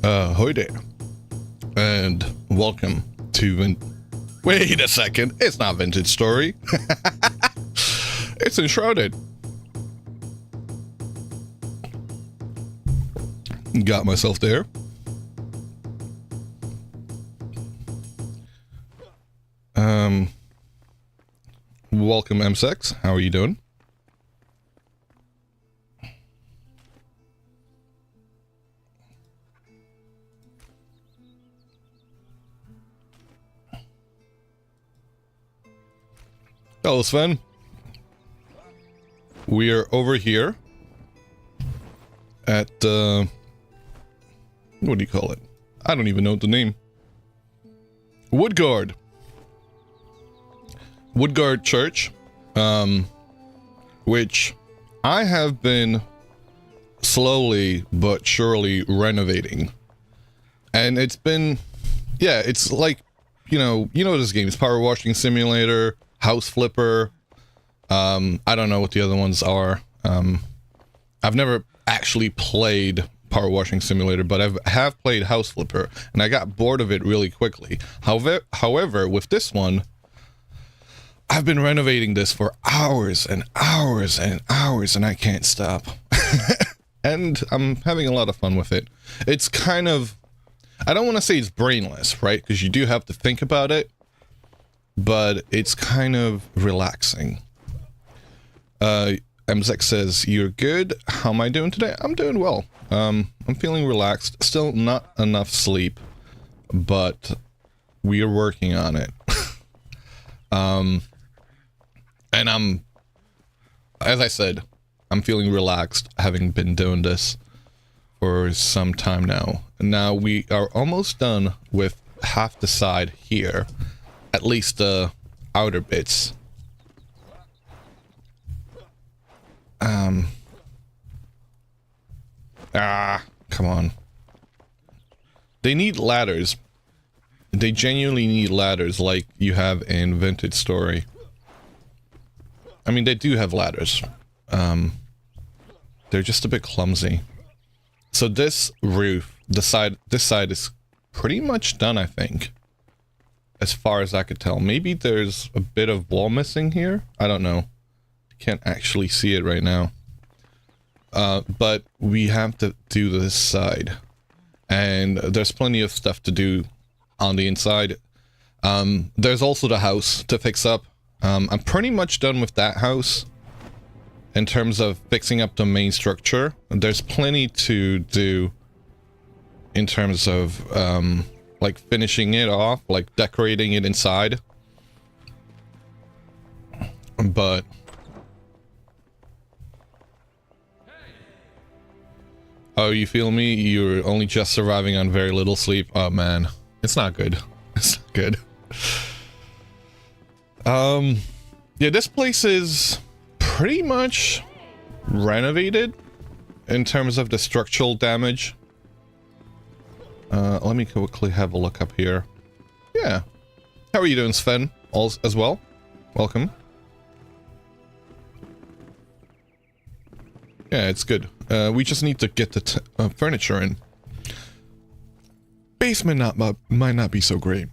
Hoi there, and welcome to Wait a second, it's not Vintage Story. It's Enshrouded. Got myself there. Welcome M6, how are you doing? Hello, Sven. We are over here at, what do you call it? I don't even know the name. Woodguard Church, which I have been slowly but surely renovating. And it's been, yeah, it's like, you know this game is Power Washing Simulator, House Flipper. I don't know what the other ones are. I've never actually played Power Washing Simulator, but I have played House Flipper, and I got bored of it really quickly. However, with this one, I've been renovating this for hours and hours and hours, and I can't stop. And I'm having a lot of fun with it. It's kind of, I don't want to say it's brainless, right? Because you do have to think about it, but it's kind of relaxing. MZek says, "You're good. How am I doing today?" I'm doing well. I'm feeling relaxed. Still not enough sleep, but we are working on it. And as I said, I'm feeling relaxed, having been doing this for some time now. Now we are almost done with half the side here, at least the outer bits. Come on. They need ladders. They genuinely need ladders like you have in Vintage Story. I mean, they do have ladders. They're just a bit clumsy. So this roof, this side is pretty much done, I think. As far as I could tell. Maybe there's a bit of wall missing here. I don't know. Can't actually see it right now. But we have to do this side. And there's plenty of stuff to do on the inside. There's also the house to fix up. I'm pretty much done with that house in terms of fixing up the main structure. There's plenty to do in terms of like finishing it off, like decorating it inside. But oh, you feel me? You're only just surviving on very little sleep. Oh man, it's not good. It's not good. Yeah, this place is pretty much renovated in terms of the structural damage. Let me quickly have a look up here. Yeah. How are you doing, Sven? All as well? Welcome. Yeah, it's good. We just need to get the furniture in. Basement might not be so great.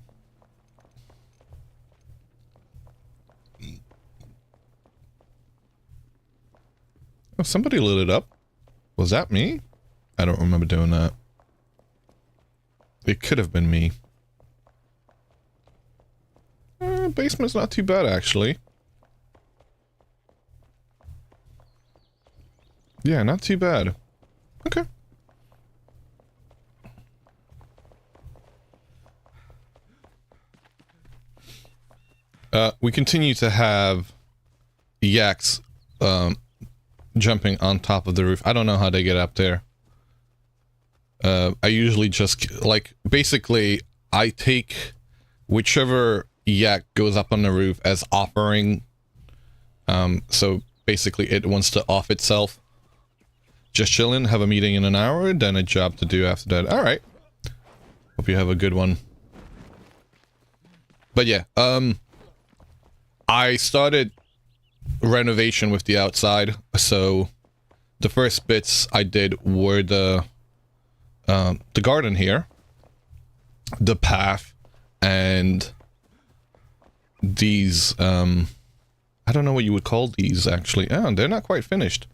Oh, somebody lit it up. Was that me? I don't remember doing that. It could have been me. Basement's not too bad, actually. Yeah, not too bad. Okay. We continue to have yaks jumping on top of the roof. I don't know how they get up there. I usually just, like, basically, I take whichever yak goes up on the roof as offering. So basically it wants to off itself. Just chillin', have a meeting in an hour, then a job to do after that. Alright. Hope you have a good one. But yeah, I started renovation with the outside, so the first bits I did were the the garden here, the path, and these, I don't know what you would call these, actually. Oh, they're not quite finished.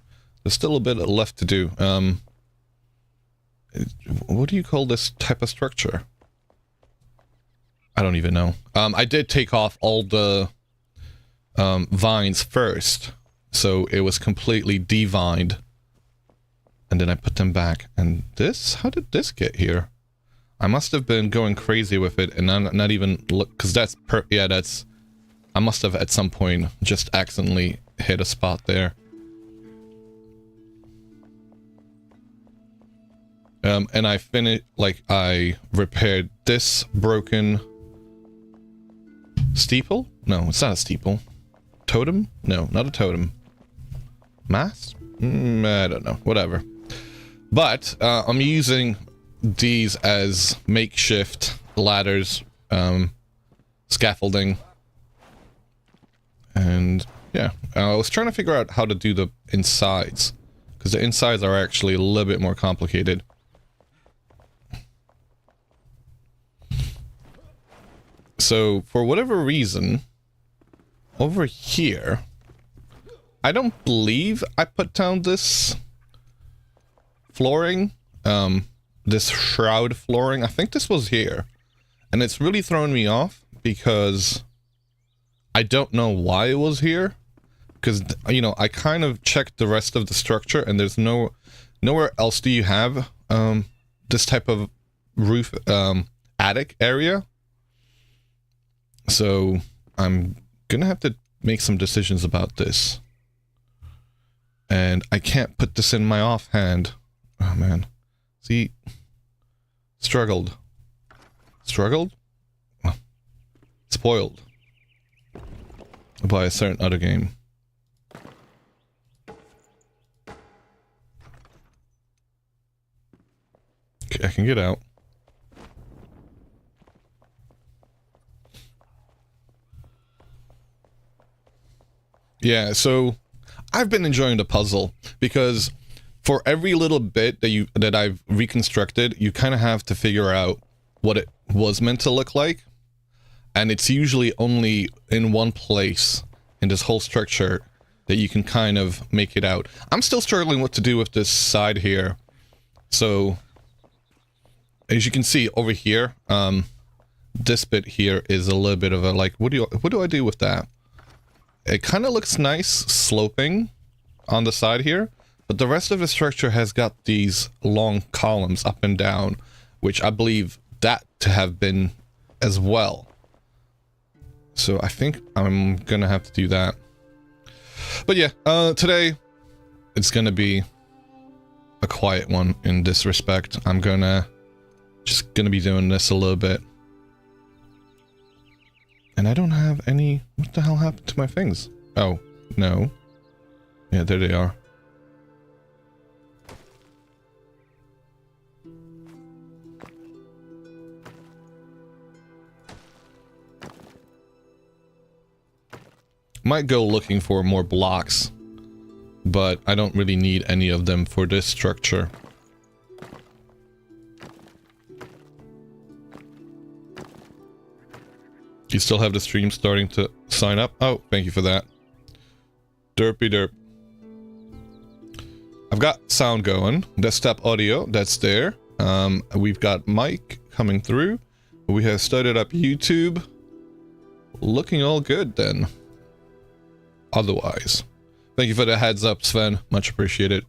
There's still a bit left to do. What do you call this type of structure? I don't even know. I did take off all the vines first, so it was completely devined. And then I put them back. And this? How did this get here? I must have been going crazy with it and not even look, because that's I must have at some point just accidentally hit a spot there. And I finished, like, I repaired this broken steeple? No, it's not a steeple. Totem? No, not a totem. Mast? I don't know. Whatever. But I'm using these as makeshift ladders, scaffolding. And yeah, I was trying to figure out how to do the insides, because the insides are actually a little bit more complicated. So, for whatever reason, over here, I don't believe I put down this flooring, this shroud flooring. I think this was here. And it's really thrown me off because I don't know why it was here. Because, you know, I kind of checked the rest of the structure and there's nowhere else do you have this type of roof, attic area. So I'm gonna have to make some decisions about this. And I can't put this in my offhand. Oh man. See? Struggled. Struggled? Spoiled. By a certain other game. Okay, I can get out. Yeah, so I've been enjoying the puzzle because for every little bit that I've reconstructed, you kind of have to figure out what it was meant to look like. And it's usually only in one place in this whole structure that you can kind of make it out. I'm still struggling what to do with this side here. So as you can see over here, this bit here is a little bit of a like, what do I do with that? It kind of looks nice sloping on the side here, but the rest of the structure has got these long columns up and down, which I believe that to have been as well. So I think I'm gonna have to do that. But yeah, today it's gonna be a quiet one in this respect. I'm just gonna be doing this a little bit. And I don't have any... What the hell happened to my things? Oh, no. Yeah, there they are. Might go looking for more blocks, but I don't really need any of them for this structure. You still have the stream starting to sign up? Oh, thank you for that. Derpy derp. I've got sound going. Desktop audio, that's there. We've got mic coming through. We have started up YouTube. Looking all good then. Otherwise. Thank you for the heads up, Sven. Much appreciated.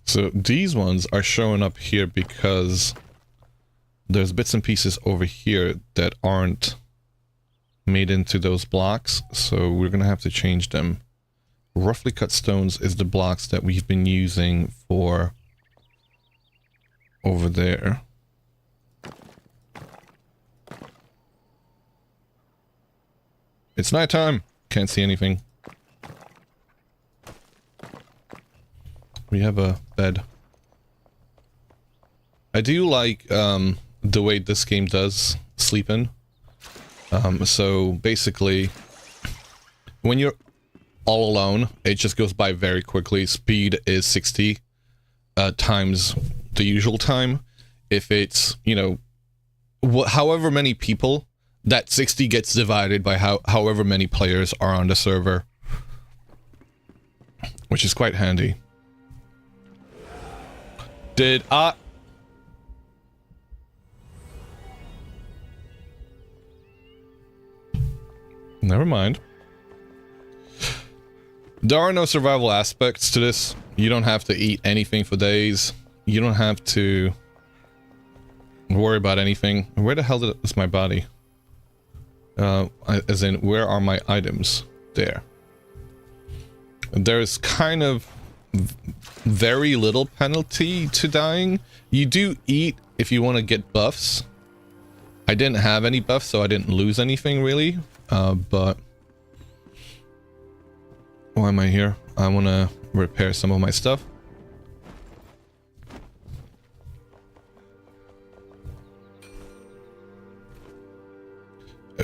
So these ones are showing up here because there's bits and pieces over here that aren't made into those blocks, so we're gonna have to change them. Roughly cut stones is the blocks that we've been using for over there. It's nighttime. Can't see anything. We have a bed. I do like the way this game does sleeping. So basically, when you're all alone, it just goes by very quickly. Speed is 60 times the usual time. If it's, you know, however many people, that 60 gets divided by however many players are on the server, which is quite handy. Did I... Never mind. There are no survival aspects to this. You don't have to eat anything for days. You don't have to worry about anything. Where the hell is my body? As in, where are my items? There. There's kind of very little penalty to dying. You do eat if you want to get buffs. I didn't have any buffs, so I didn't lose anything really. But why am I here? I want to repair some of my stuff.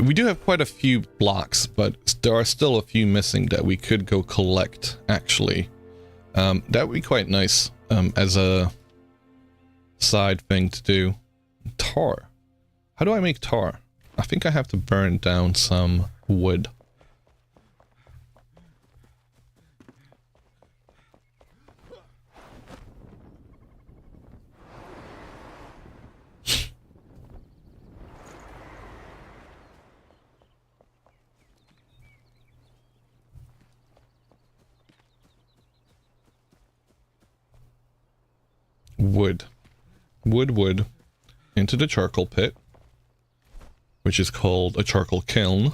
We do have quite a few blocks, but there are still a few missing that we could go collect, actually. That would be quite nice as a side thing to do. Tar. How do I make tar? I think I have to burn down some wood. Wood into the charcoal pit, which is called a charcoal kiln,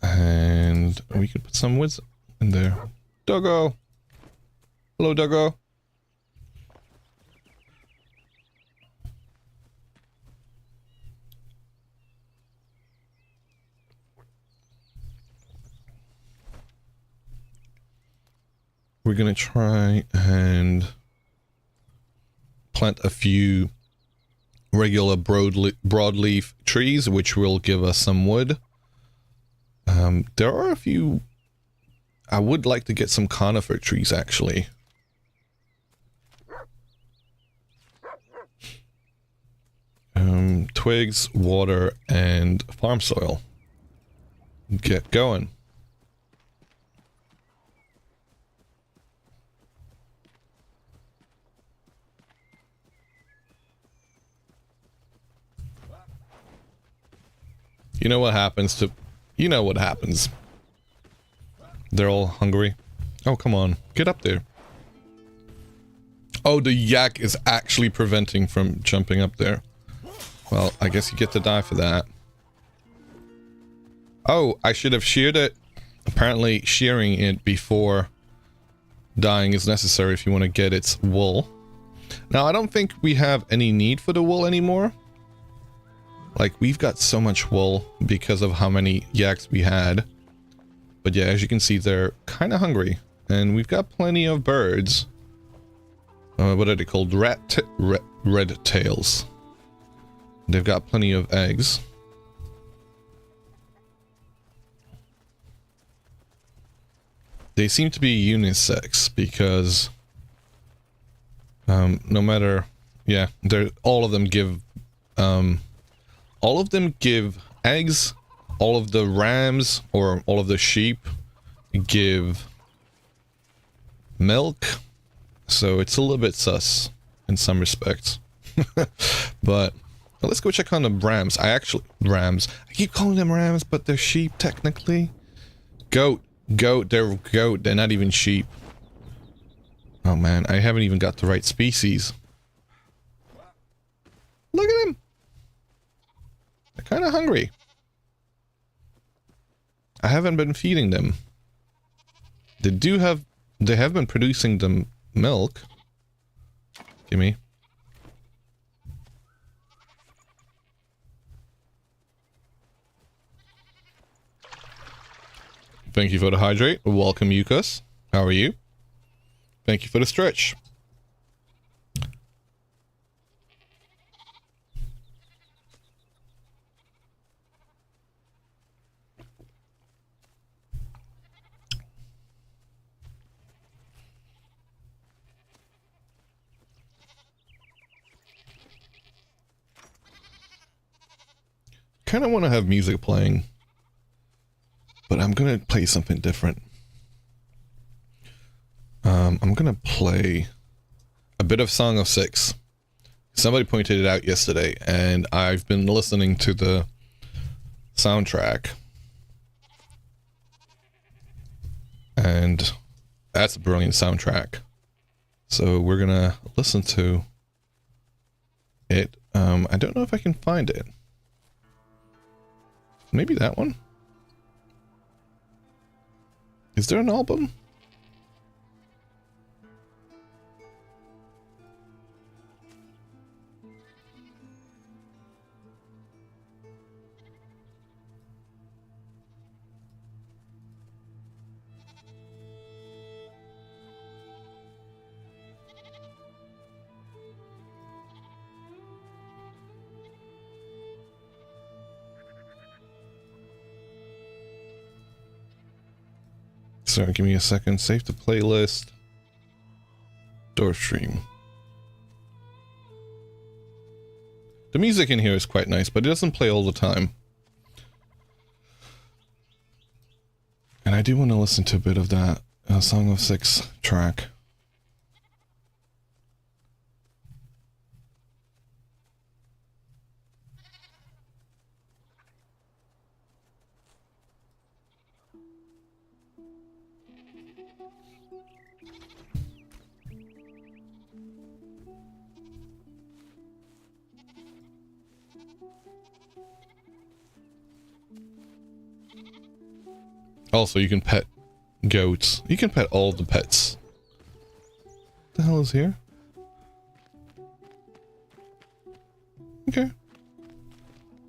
and we could put some wood in there. Doggo! Hello, Doggo! We're gonna try and plant a few regular broadleaf trees, which will give us some wood. There are a few... I would like to get some conifer trees, actually. Twigs, water, and farm soil. Get going. You know what happens to... You know what happens. They're all hungry. Oh, come on. Get up there. Oh, the yak is actually preventing from jumping up there. Well, I guess you get to die for that. Oh, I should have sheared it. Apparently, shearing it before dying is necessary if you want to get its wool. Now, I don't think we have any need for the wool anymore. Like, we've got so much wool because of how many yaks we had. But yeah, as you can see, they're kind of hungry. And we've got plenty of birds. What are they called? Red tails. They've got plenty of eggs. They seem to be unisex because... no matter... Yeah, all of them give... all of them give eggs. All of the rams, or all of the sheep, give milk. So it's a little bit sus in some respects. But let's go check on the rams. Rams. I keep calling them rams, but they're sheep technically. Goat. They're goat. They're not even sheep. Oh man, I haven't even got the right species. Look at them. They're kind of hungry. I haven't been feeding them. They have been producing the milk. Gimme. Thank you for the hydrate. Welcome, Yukos. How are you? Thank you for the stretch. Kind of want to have music playing, but I'm gonna play something different. I'm gonna play a bit of Song of Six. Somebody pointed it out yesterday, and I've been listening to the soundtrack, and that's a brilliant soundtrack. So we're gonna listen to it. I don't know if I can find it. Maybe that one? Is there an album? Sorry, give me a second. Save the playlist. Door stream. The music in here is quite nice, but it doesn't play all the time. And I do want to listen to a bit of that Song of Six track. Also, you can pet goats. You can pet all the pets. What the hell is here? Okay.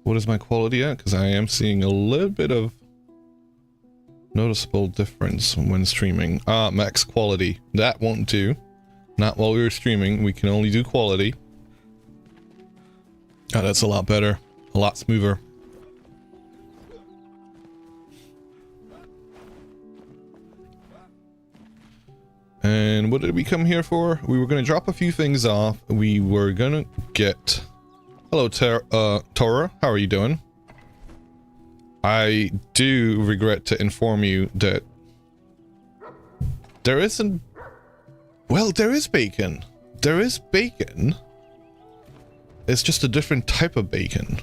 What is my quality at? Because I am seeing a little bit of noticeable difference when streaming. Ah, max quality. That won't do. Not while we were streaming. We can only do quality. Oh, that's a lot better. A lot smoother. And what did we come here for? We were going to drop a few things off. We were going to get... Hello, Tora. How are you doing? I do regret to inform you that there isn't... Well, there is bacon. There is bacon. It's just a different type of bacon.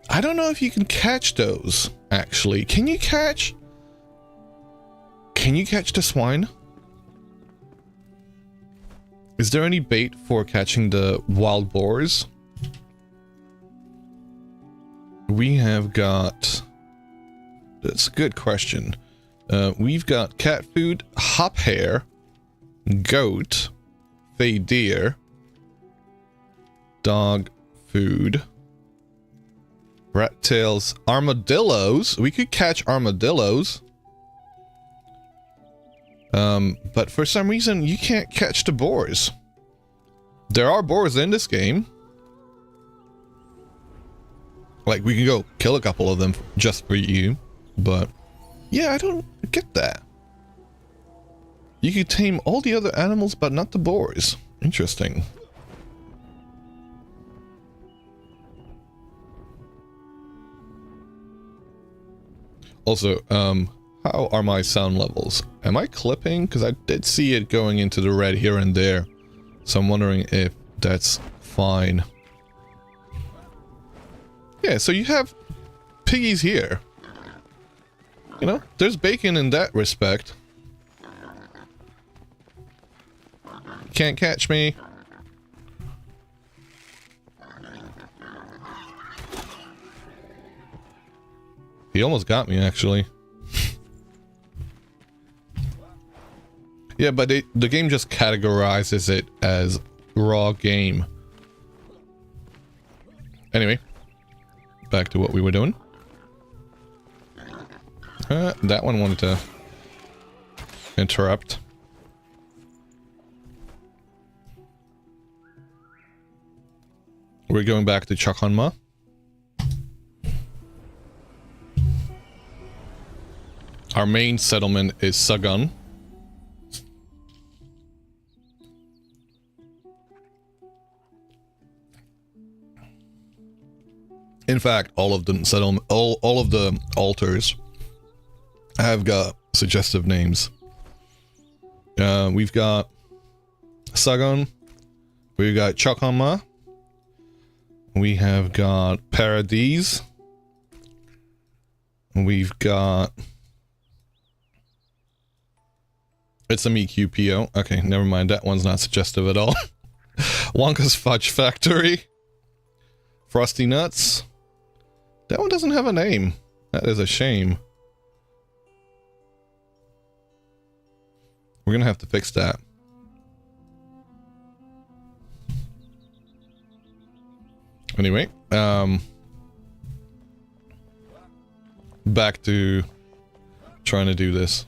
I don't know if you can catch those, actually. Can you catch the swine? Is there any bait for catching the wild boars? We have got... That's a good question. We've got cat food, hop hare, goat, fey deer, dog food, rat tails, armadillos. We could catch armadillos. But for some reason, you can't catch the boars. There are boars in this game. Like, we can go kill a couple of them just for you. But, yeah, I don't get that. You could tame all the other animals, but not the boars. Interesting. Also, how are my sound levels? Am I clipping? Because I did see it going into the red here and there. So I'm wondering if that's fine. Yeah, so you have piggies here. You know, there's bacon in that respect. Can't catch me. He almost got me, actually. Yeah, but the game just categorizes it as raw game. Anyway, back to what we were doing. That one wanted to interrupt. We're going back to Chakanma. Our main settlement is Sagan. In fact, all of the settlement, all of the altars have got suggestive names. We've got Sagan, we've got Chakanma, we have got Paradise, we've got... It's a MQPO. Okay, never mind, that one's not suggestive at all. Wonka's Fudge Factory, Frosty Nuts. That one doesn't have a name. That is a shame. We're gonna have to fix that. Anyway, back to trying to do this.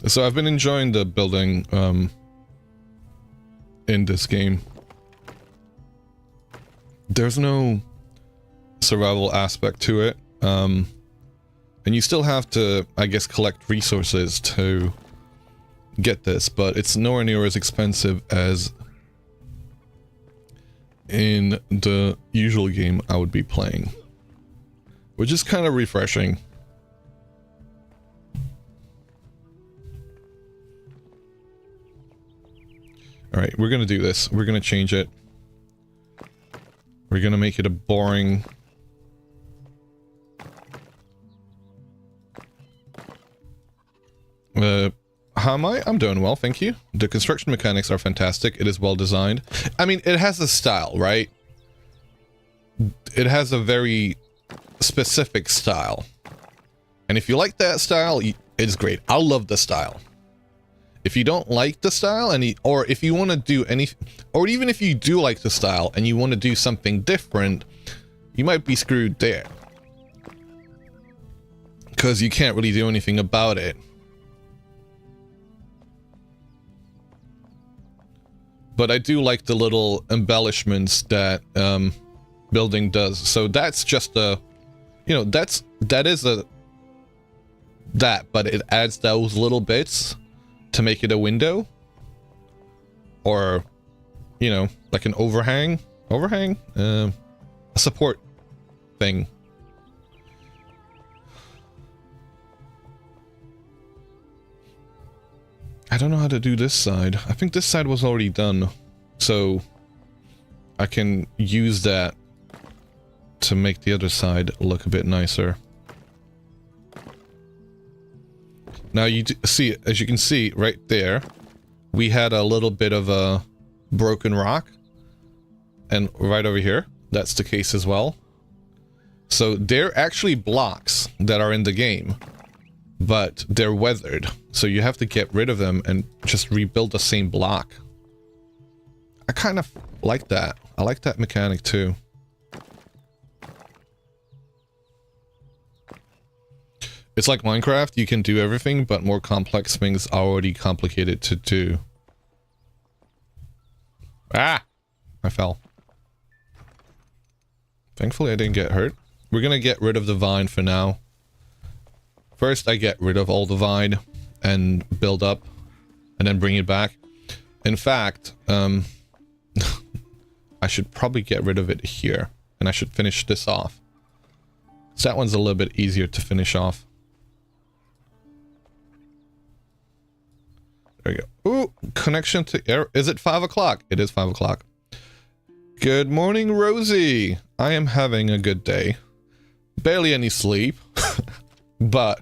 So I've been enjoying the building in this game. There's no survival aspect to it. And you still have to, I guess, collect resources to get this, but it's nowhere near as expensive as in the usual game I would be playing. Which is kind of refreshing. Alright, we're gonna do this. We're gonna change it. We're gonna make it a boring... how am I? I'm doing well, thank you. The construction mechanics are fantastic. It is well designed. I mean, it has a style, right? It has a very specific style. And if you like that style, it's great. I love the style. If you don't like the style, or if you want to do any, or even if you do like the style and you want to do something different, you might be screwed there. Because you can't really do anything about it. But I do like the little embellishments that building does. So that's just a, you know, that but it adds those little bits to make it a window, or, you know, like an overhang, a support thing. I don't know how to do this side. I think this side was already done, so I can use that to make the other side look a bit nicer. Now you see, as you can see right there, we had a little bit of a broken rock, and right over here, that's the case as well. So they're actually blocks that are in the game, but they're weathered. So you have to get rid of them and just rebuild the same block. I kind of like that. I like that mechanic too. It's like Minecraft, you can do everything, but more complex things are already complicated to do. Ah! I fell. Thankfully I didn't get hurt. We're gonna get rid of the vine for now. First I get rid of all the vine and build up, and then bring it back. In fact, I should probably get rid of it here, and I should finish this off. So that one's a little bit easier to finish off. There you go. Ooh, connection to air. Is it 5 o'clock? It is 5 o'clock. Good morning, Rosie. I am having a good day. Barely any sleep, but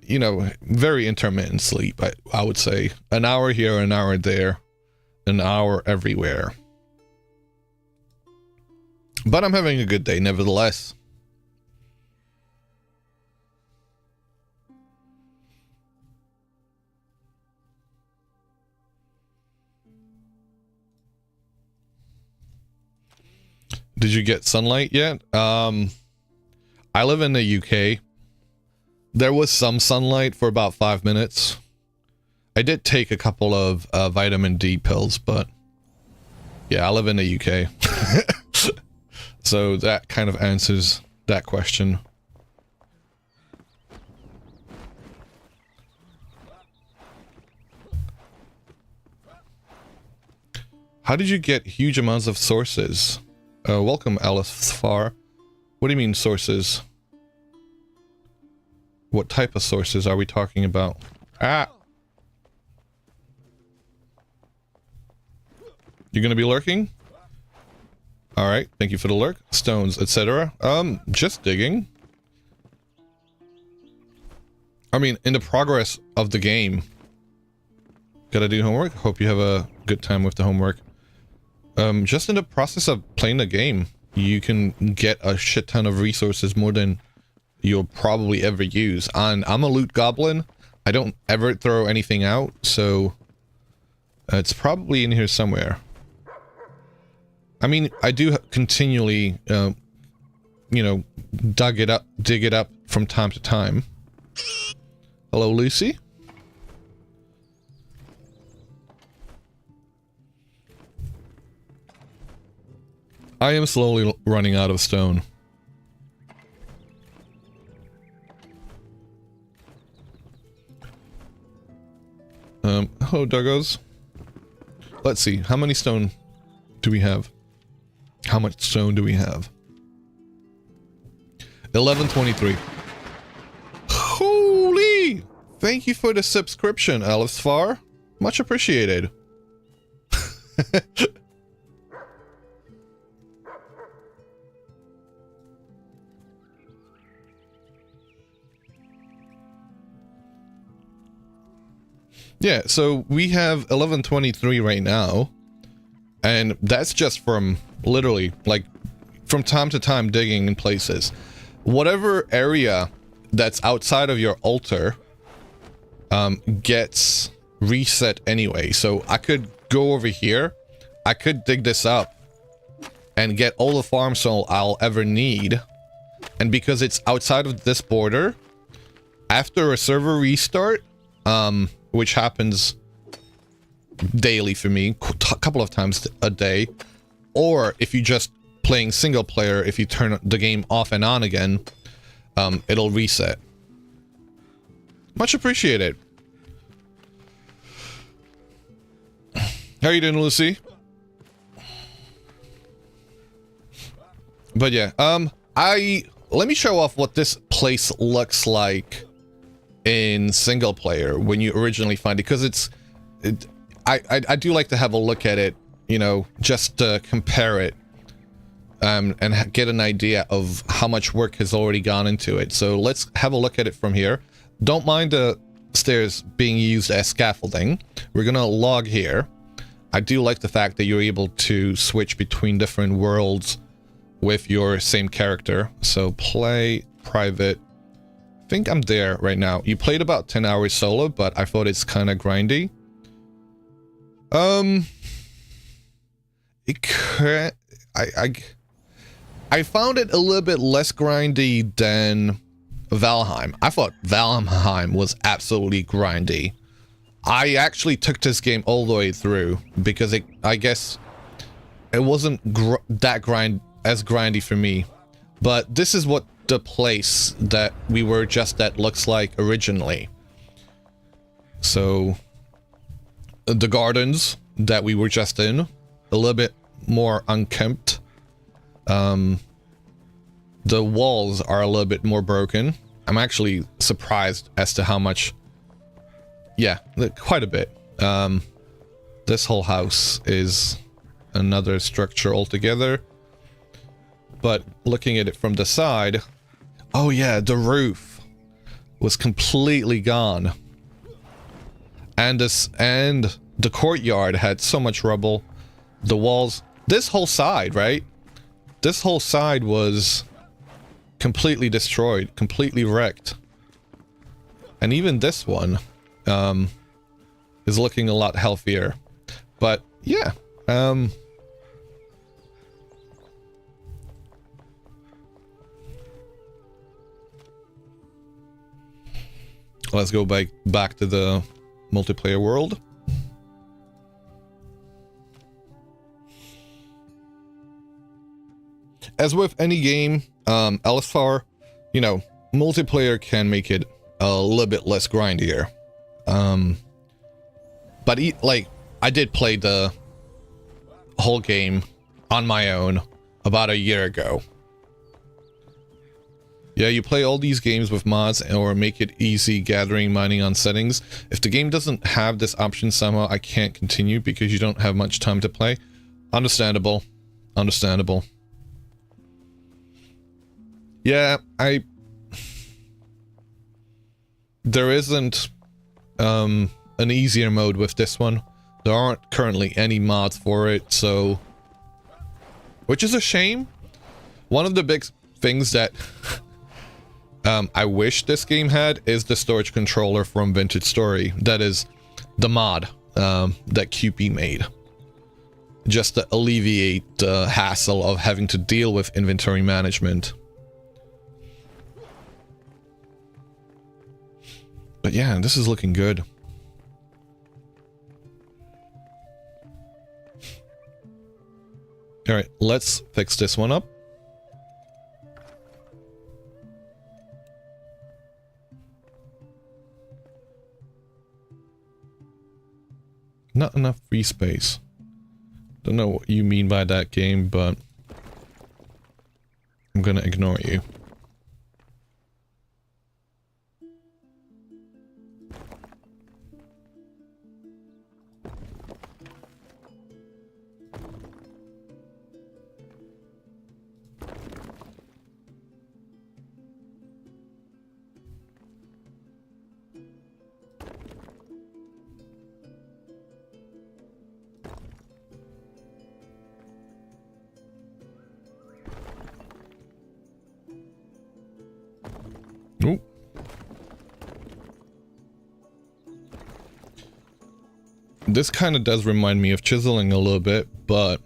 you know, very intermittent sleep. I would say an hour here, an hour there, an hour everywhere. But I'm having a good day, nevertheless. Did you get sunlight yet? I live in the UK. There was some sunlight for about 5 minutes. I did take a couple of vitamin D pills, but yeah, I live in the UK. So that kind of answers that question. How did you get huge amounts of sources? Welcome, Alice Far. What do you mean, sources? What type of sources are we talking about? Ah! You're gonna be lurking? Alright, thank you for the lurk. Stones, etc. Just digging. I mean, in the progress of the game. Gotta do homework? Hope you have a good time with the homework. Just in the process of playing the game, you can get a shit ton of resources, more than you'll probably ever use. And I'm a loot goblin. I don't ever throw anything out, so it's probably in here somewhere. I mean, I do continually, you know, dig it up from time to time. Hello, Lucy. I am slowly running out of stone. Hello, Duggos. Let's see, how many stone do we have? How much stone do we have? 1123. Holy! Thank you for the subscription, Alice Far. Much appreciated. Yeah, so we have 1123 right now, and that's just from literally, like, from time to time digging in places. Whatever area that's outside of your altar gets reset anyway. So I could go over here, I could dig this up and get all the farm soil I'll ever need, and because it's outside of this border, after a server restart, which happens daily for me, a couple of times a day, or if you just playing single player, if you turn the game off and on again, it'll reset. Much appreciated. How are you doing, Lucy? But yeah, let me show off what this place looks like in single player when you originally find it, because I do like to have a look at it, you know, just to compare it, and get an idea of how much work has already gone into it. So let's have a look at it from here. Don't mind the stairs being used as scaffolding. We're gonna log here. I do like the fact that you're able to switch between different worlds with your same character. So play private. I think I'm there right now. You played about 10 hours solo, but I thought it's kind of grindy. I found it a little bit less grindy than Valheim. I thought Valheim was absolutely grindy. I actually took this game all the way through because I guess it wasn't that grindy for me. But this is what the place that we were just at looks like originally. So the gardens that we were just in, a little bit more unkempt. The walls are a little bit more broken. I'm actually surprised as to how much. Yeah, quite a bit. This whole house is another structure altogether. But looking at it from the side, oh yeah, the roof was completely gone. And the courtyard had so much rubble. The walls, this whole side, right? This whole side was completely destroyed, completely wrecked. And even this one is looking a lot healthier. But yeah, Let's go back to the multiplayer world. As with any game, LSR, you know, multiplayer can make it a little bit less grindier. But like, I did play the whole game on my own about a year ago. Yeah, you play all these games with mods or make it easy gathering mining on settings. If the game doesn't have this option somehow, I can't continue because you don't have much time to play. Understandable. Understandable. Yeah, there isn't an easier mode with this one. There aren't currently any mods for it, so... Which is a shame. One of the big things that I wish this game had is the storage controller from Vintage Story. That is the mod that QP made. Just to alleviate the hassle of having to deal with inventory management. But yeah, this is looking good. Alright, let's fix this one up. Not enough free space. Don't know what you mean by that, game, but I'm gonna ignore you. Ooh. This kind of does remind me of chiseling a little bit, but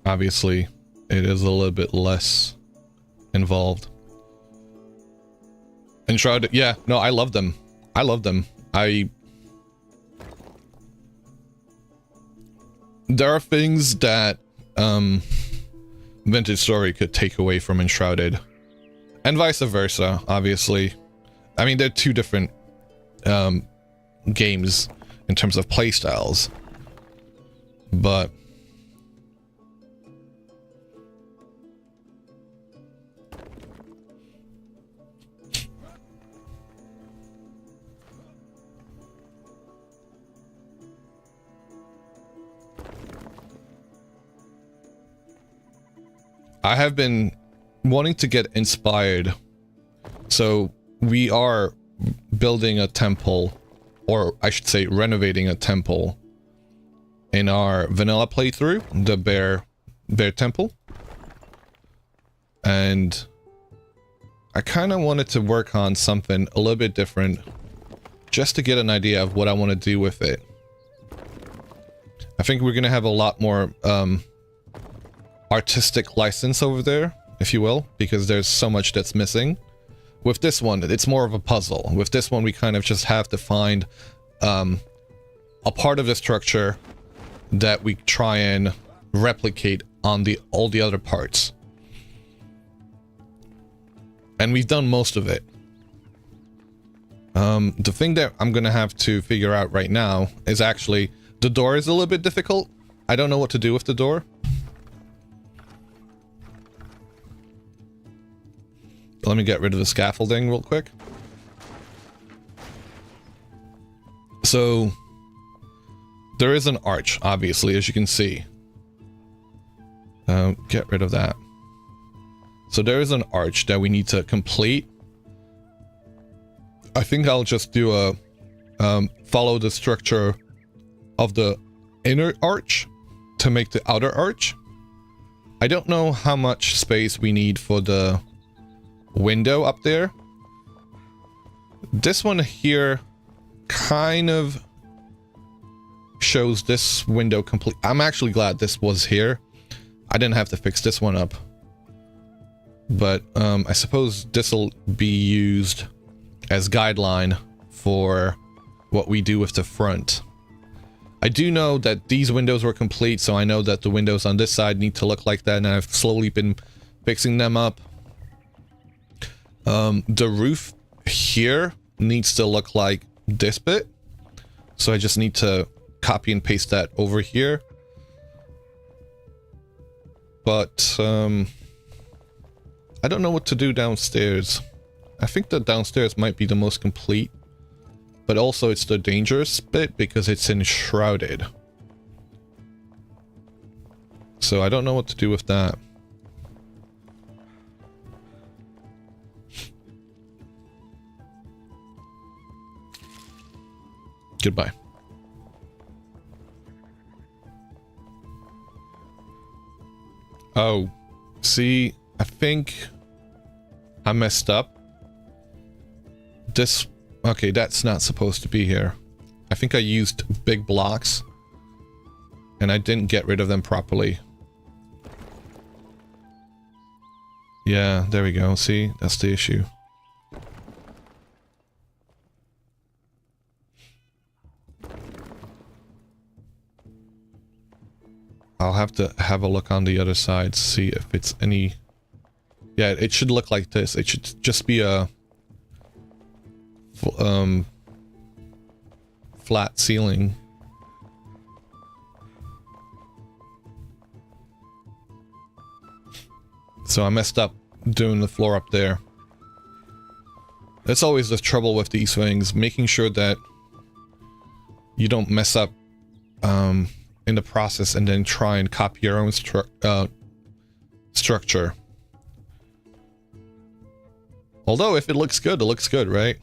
obviously it is a little bit less involved. Enshrouded, yeah, no, I love them. I love them. There are things that Vintage Story could take away from Enshrouded. And vice versa, obviously. I mean, they're two different games in terms of playstyles. But... I have been wanting to get inspired. So we are building a temple, or I should say renovating a temple in our vanilla playthrough, the bear temple. And I kind of wanted to work on something a little bit different just to get an idea of what I want to do with it. I think we're going to have a lot more artistic license over there, if you will, because there's so much that's missing. With this one, it's more of a puzzle. With this one, we kind of just have to find a part of the structure that we try and replicate on all the other parts. And we've done most of it. The thing that I'm gonna have to figure out right now is actually, the door is a little bit difficult. I don't know what to do with the door. Let me get rid of the scaffolding real quick. So, there is an arch, obviously, as you can see. Get rid of that. So there is an arch that we need to complete. I think I'll just do a follow the structure of the inner arch to make the outer arch. I don't know how much space we need for the window up there. This one here kind of shows this window complete. I'm actually glad this was here. I didn't have to fix this one up. But I suppose this will be used as guideline for what we do with the front. I do know that these windows were complete, so I know that the windows on this side need to look like that, and I've slowly been fixing them up. The roof here needs to look like this bit, so I just need to copy and paste that over here. But I don't know what to do downstairs. I think that downstairs might be the most complete, but also it's the dangerous bit because it's enshrouded. So I don't know what to do with that. Goodbye. Oh, see, I think I messed up. This, okay, that's not supposed to be here. I think I used big blocks and I didn't get rid of them properly. Yeah, there we go. See, that's the issue. I'll have to have a look on the other side, see if it's any... Yeah, it should look like this. It should just be a... flat ceiling. So I messed up doing the floor up there. That's always the trouble with these things, making sure that you don't mess up in the process and then try and copy your own structure. Although if it looks good, right?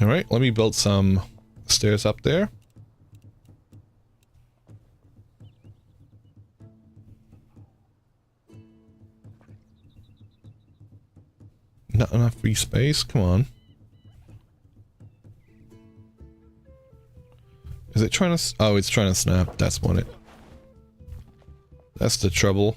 Alright, let me build some stairs up there. Not enough free space, come on. Is it trying to... Oh, it's trying to snap, that's what it... That's the trouble.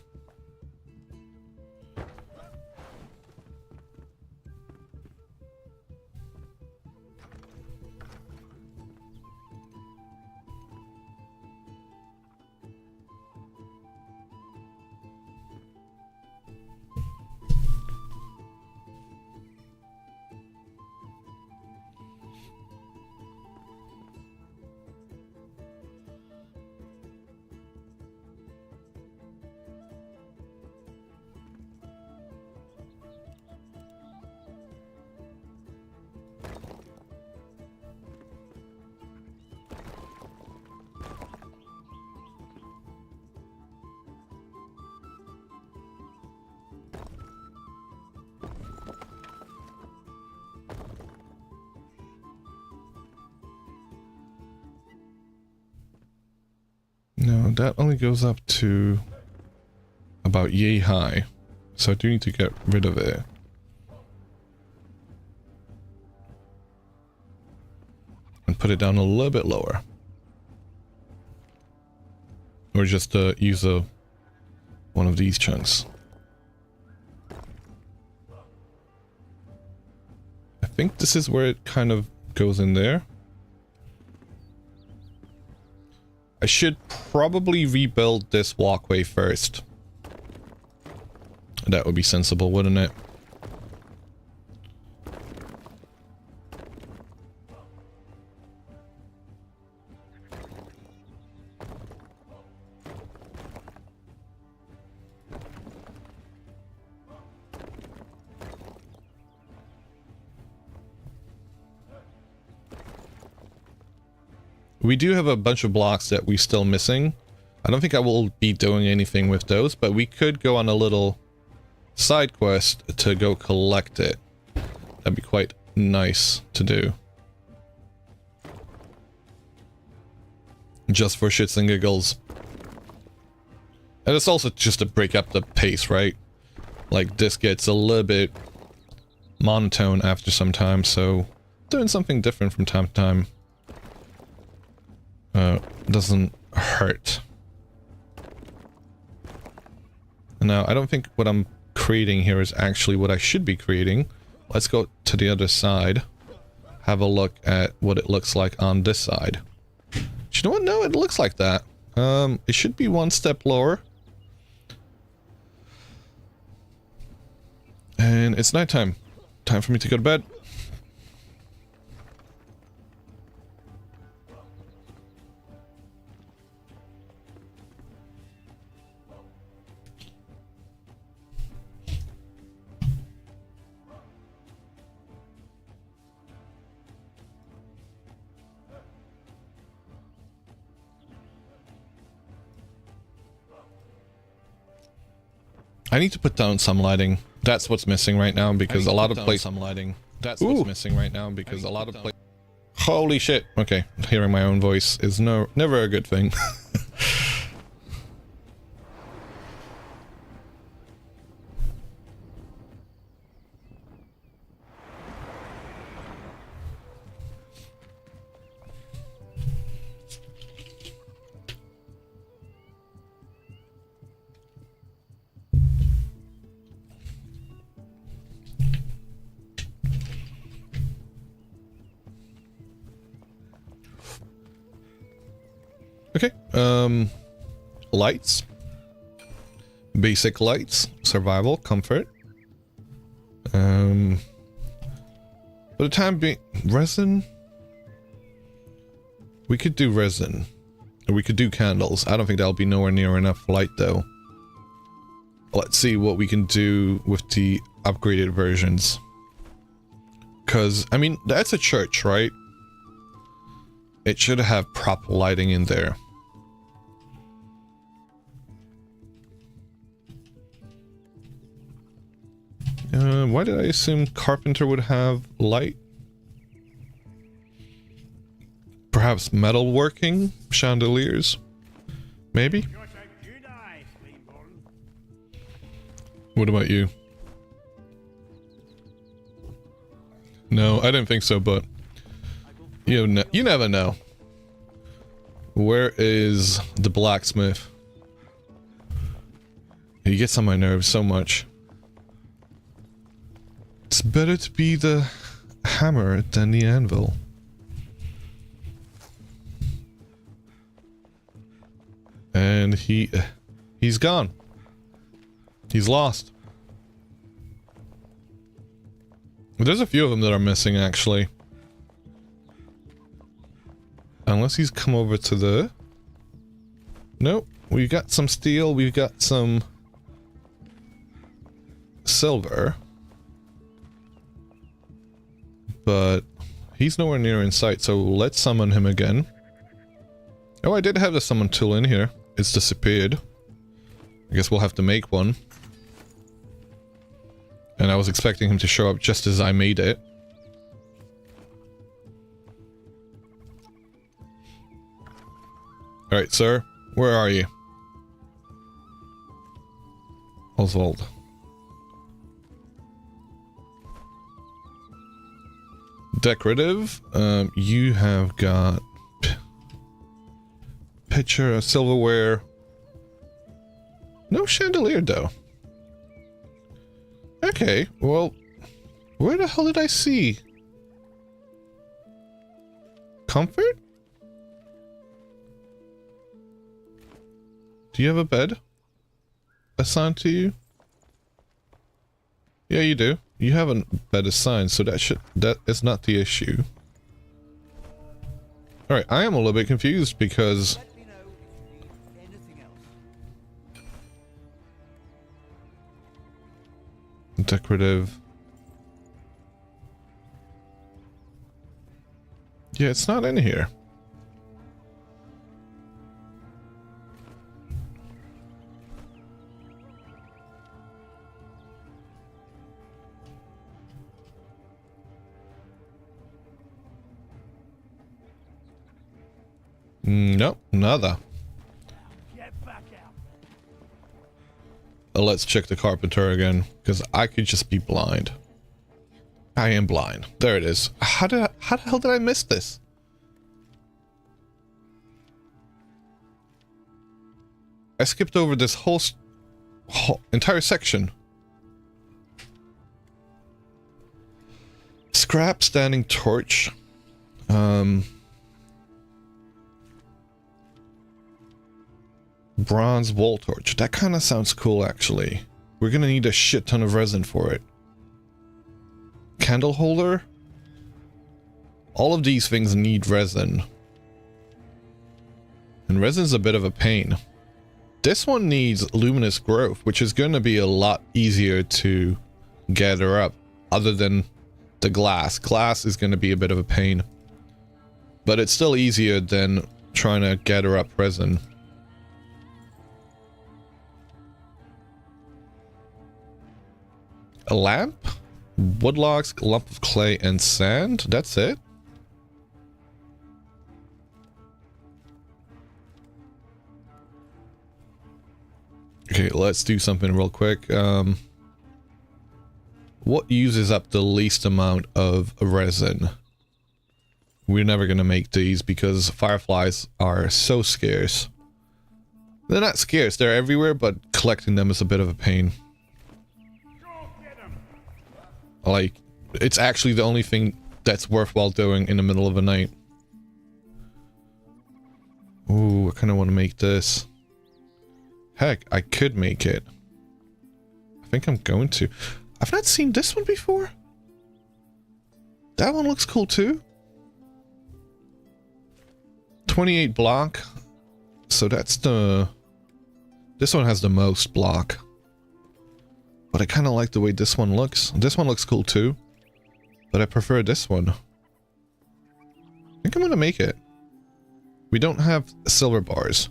No, that only goes up to about yay high, so I do need to get rid of it. And put it down a little bit lower. Or just use one of these chunks. I think this is where it kind of goes in there. I should probably rebuild this walkway first. That would be sensible, wouldn't it? We do have a bunch of blocks that we're still missing. I don't think I will be doing anything with those, but we could go on a little side quest to go collect it. That'd be quite nice to do. Just for shits and giggles. And it's also just to break up the pace, right? Like, this gets a little bit monotone after some time, so doing something different from time to time doesn't hurt. Now, I don't think what I'm creating here is actually what I should be creating. Let's go to the other side. Have a look at what it looks like on this side. Do you know what? No, it looks like that. It should be one step lower. And it's nighttime. Time for me to go to bed. I need to put down some lighting. That's what's missing right now because a lot of places. Some lighting. That's what's missing right now because a lot of places. Holy shit! Okay, hearing my own voice is never a good thing. Okay, lights. Basic lights. Survival, comfort. For the time being, resin? We could do resin. Or we could do candles. I don't think that'll be nowhere near enough light, though. Let's see what we can do with the upgraded versions. Because, I mean, that's a church, right? It should have proper lighting in there. Why did I assume carpenter would have light? Perhaps metalworking? Chandeliers? Maybe? What about you? No, I didn't think so, but you never know. Where is the blacksmith? He gets on my nerves so much. It's better to be the hammer than the anvil. And he's gone. He's lost. There's a few of them that are missing, actually. Unless he's come over to the... Nope. We've got some steel. We've got some... silver. But... he's nowhere near in sight, so let's summon him again. Oh, I did have the summon tool in here. It's disappeared. I guess we'll have to make one. And I was expecting him to show up just as I made it. Alright, sir. Where are you? Oswald. Decorative. You have got... pitcher, silverware. No chandelier, though. Okay, well... where the hell did I see? Comfort? Do you have a bed assigned to you? Yeah, you do. You have a bed assigned, so that is not the issue. Alright, I am a little bit confused because... decorative. Yeah, it's not in here. Nope, nada. Let's check the carpenter again, because I could just be blind. I am blind. There it is. How the hell did I miss this? I skipped over this whole entire section. Scrap standing torch. Bronze wall torch. That kind of sounds cool, actually. We're gonna need a shit ton of resin for it. Candle holder. All of these things need resin. And resin's a bit of a pain. This one needs luminous growth, which is going to be a lot easier to gather up, other than the glass. Glass is going to be a bit of a pain. But it's still easier than trying to gather up resin. A lamp? Wood logs, a lump of clay, and sand? That's it? Okay, let's do something real quick. What uses up the least amount of resin? We're never gonna make these because fireflies are so scarce. They're not scarce, they're everywhere, but collecting them is a bit of a pain. Like, it's actually the only thing that's worthwhile doing in the middle of the night. Ooh, I kind of want to make this. Heck, I could make it. I think I'm going to. I've not seen this one before. That one looks cool too. 28 block. So that's the... This one has the most block. But I kind of like the way this one looks. This one looks cool too. But I prefer this one. I think I'm gonna make it. We don't have silver bars.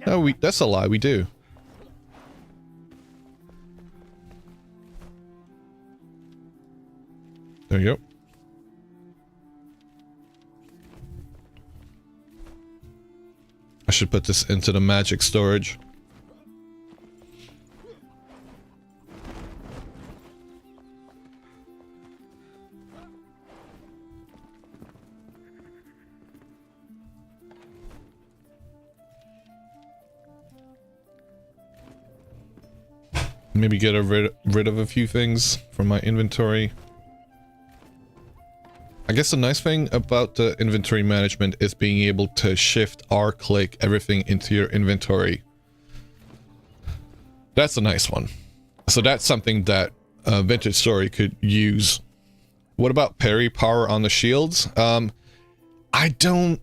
No, that's a lie, we do. There you go. I should put this into the magic storage. Maybe get rid of a few things from my inventory. I guess the nice thing about the inventory management is being able to shift or click everything into your inventory. That's a nice one. So that's something that Vintage Story could use. What about parry power on the shields? I don't...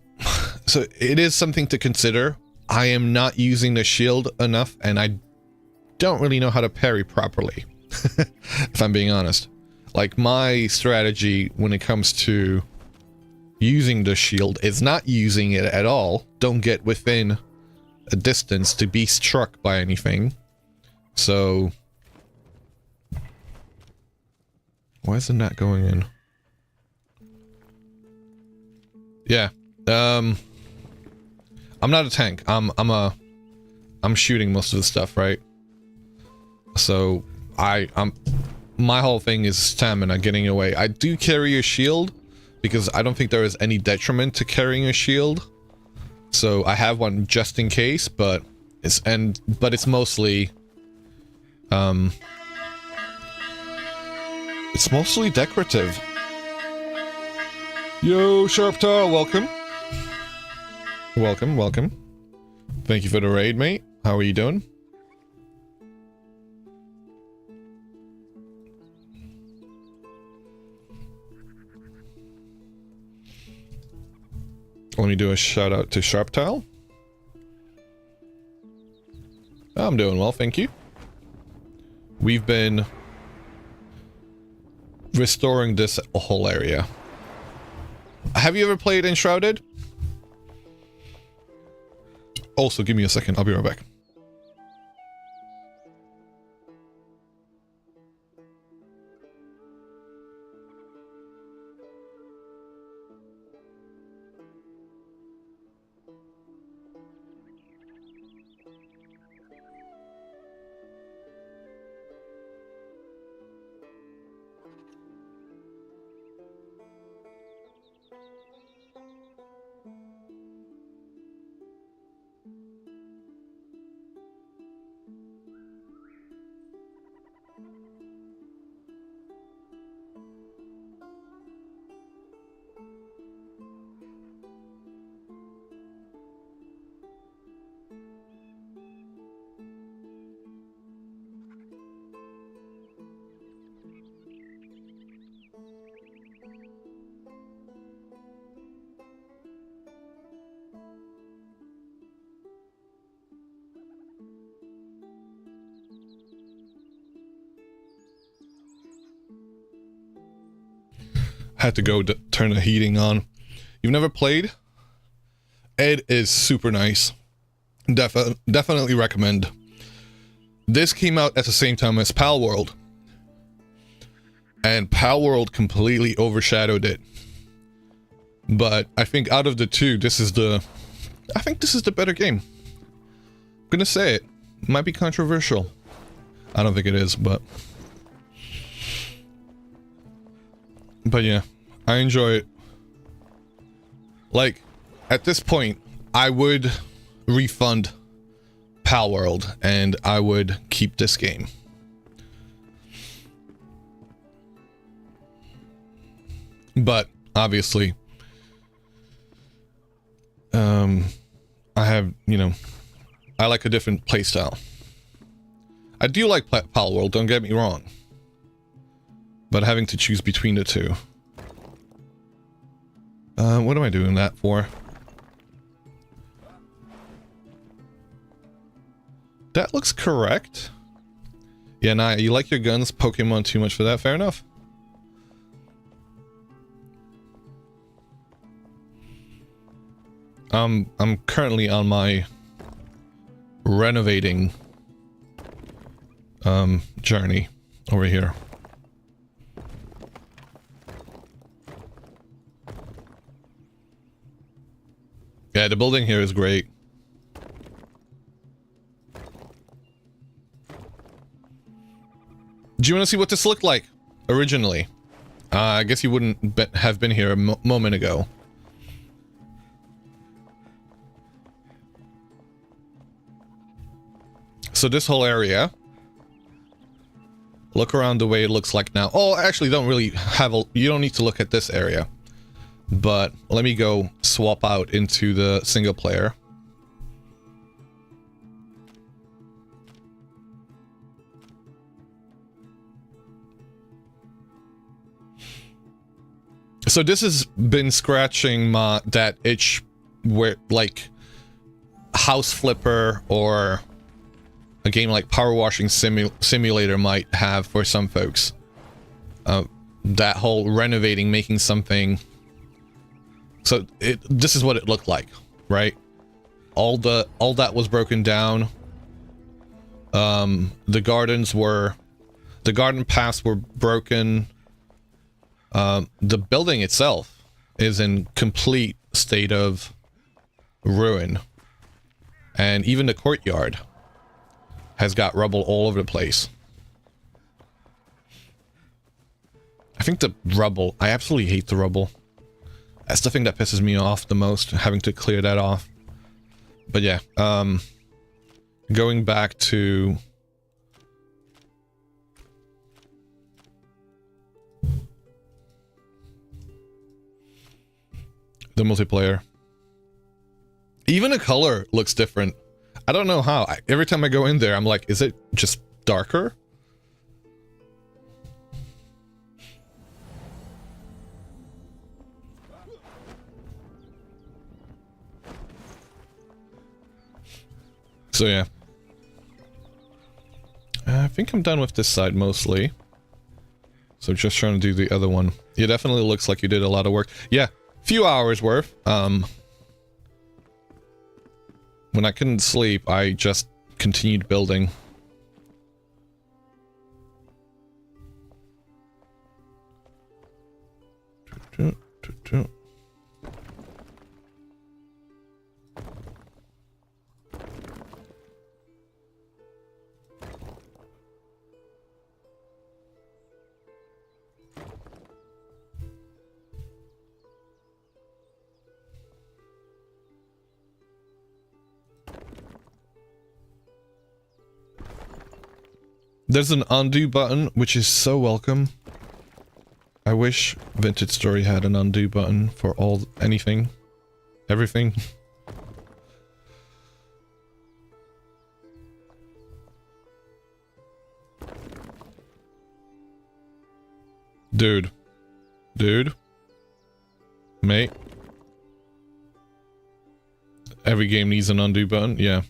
So it is something to consider. I am not using the shield enough, and I don't really know how to parry properly, if I'm being honest. Like, my strategy when it comes to using the shield is not using it at all. Don't get within a distance to be struck by anything. So... Why isn't that going in? Yeah. I'm not a tank. I'm shooting most of the stuff, right? So my whole thing is stamina, getting away. I do carry a shield because I don't think there is any detriment to carrying a shield. So I have one just in case, but it's mostly it's mostly decorative. Yo, Sharptar, welcome. Welcome, welcome. Thank you for the raid, mate. How are you doing? Let me do a shout out to Sharptile. I'm doing well, thank you. We've been restoring this whole area. Have you ever played Enshrouded? Also, give me a second, I'll be right back. had to go turn the heating on. You've never played? It is super nice. Definitely recommend. This came out at the same time as Pal World, and Pal World completely overshadowed it. But I think out of the two, this is the better game. I'm gonna say it. Might be controversial. I don't think it is, but yeah, I enjoy it. Like, at this point, I would refund Pal World and I would keep this game. But obviously, I have, you know, I like a different playstyle. I do like Pal World, don't get me wrong. But having to choose between the two. What am I doing that for? That looks correct. Yeah, nah, you like your guns, Pokemon too much for that, fair enough. I'm currently on my renovating journey over here. Yeah, the building here is great. Do you want to see what this looked like originally? I guess you wouldn't have been here a moment ago. So this whole area, look around the way it looks like now. Oh, actually, don't really have a, you don't need to look at this area. But let me go swap out into the single player. So this has been scratching that itch where, like, House Flipper or a game like Power Washing Simulator might have for some folks. That whole renovating, making something. So this is what it looked like, right? All that was broken down. The garden paths were broken. The building itself is in complete state of ruin. And even the courtyard has got rubble all over the place. I think the rubble, I absolutely hate the rubble. That's the thing that pisses me off the most, having to clear that off. But yeah, going back to the multiplayer. Even the color looks different. I don't know how. Every time I go in there, I'm like, is it just darker? So yeah. I think I'm done with this side mostly. So just trying to do the other one. It definitely looks like you did a lot of work. Yeah, few hours worth. When I couldn't sleep, I just continued building. There's an undo button, which is so welcome. I wish Vintage Story had an undo button for anything. Everything. Dude. Mate. Every game needs an undo button, yeah.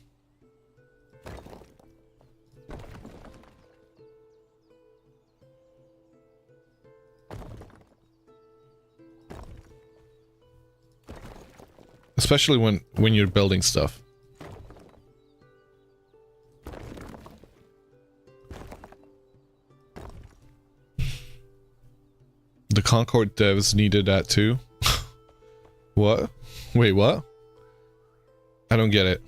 Especially when you're building stuff. The Concord devs needed that too. What? Wait, what? I don't get it.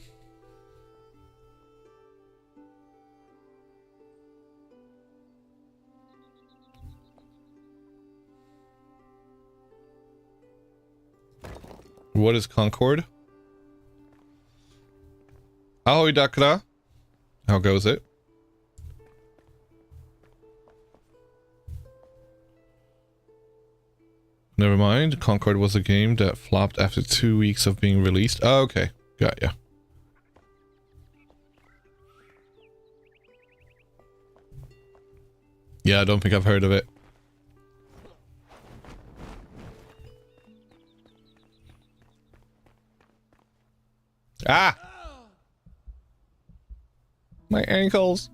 What is Concord? Ahoy Dakra. How goes it? Never mind. Concord was a game that flopped after 2 weeks of being released. Oh, okay. Got ya. Yeah, I don't think I've heard of it. Ah! My ankles.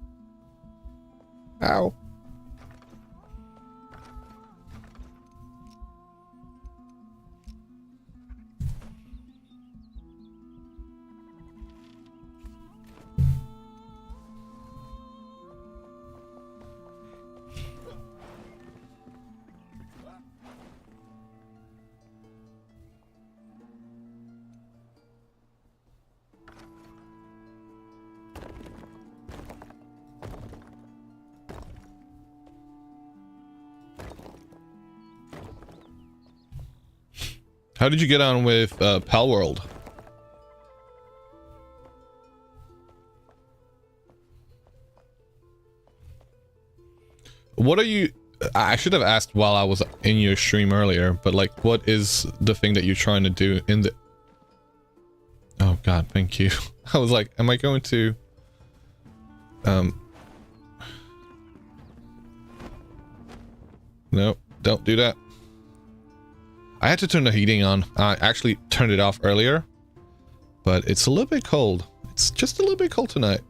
Ow. How did you get on with Pal World? What are you... I should have asked while I was in your stream earlier, but like, what is the thing that you're trying to do in the... Oh god, thank you. I was like, am I going to... No, don't do that. I had to turn the heating on. I actually turned it off earlier, but it's a little bit cold. It's just a little bit cold tonight.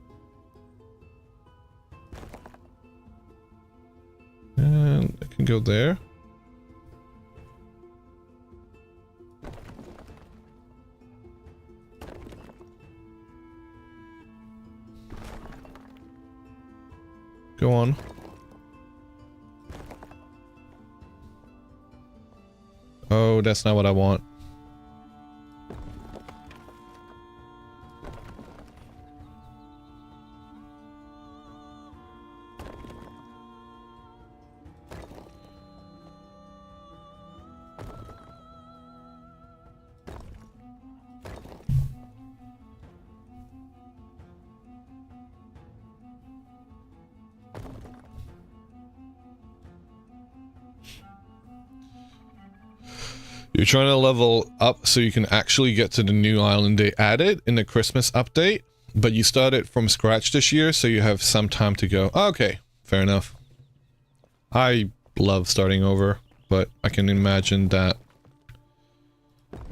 And I can go there. Go on. Oh, that's not what I want. You're trying to level up so you can actually get to the new island they added in the Christmas update, but you started from scratch this year, so you have some time to go. Okay, fair enough. I love starting over, but I can imagine that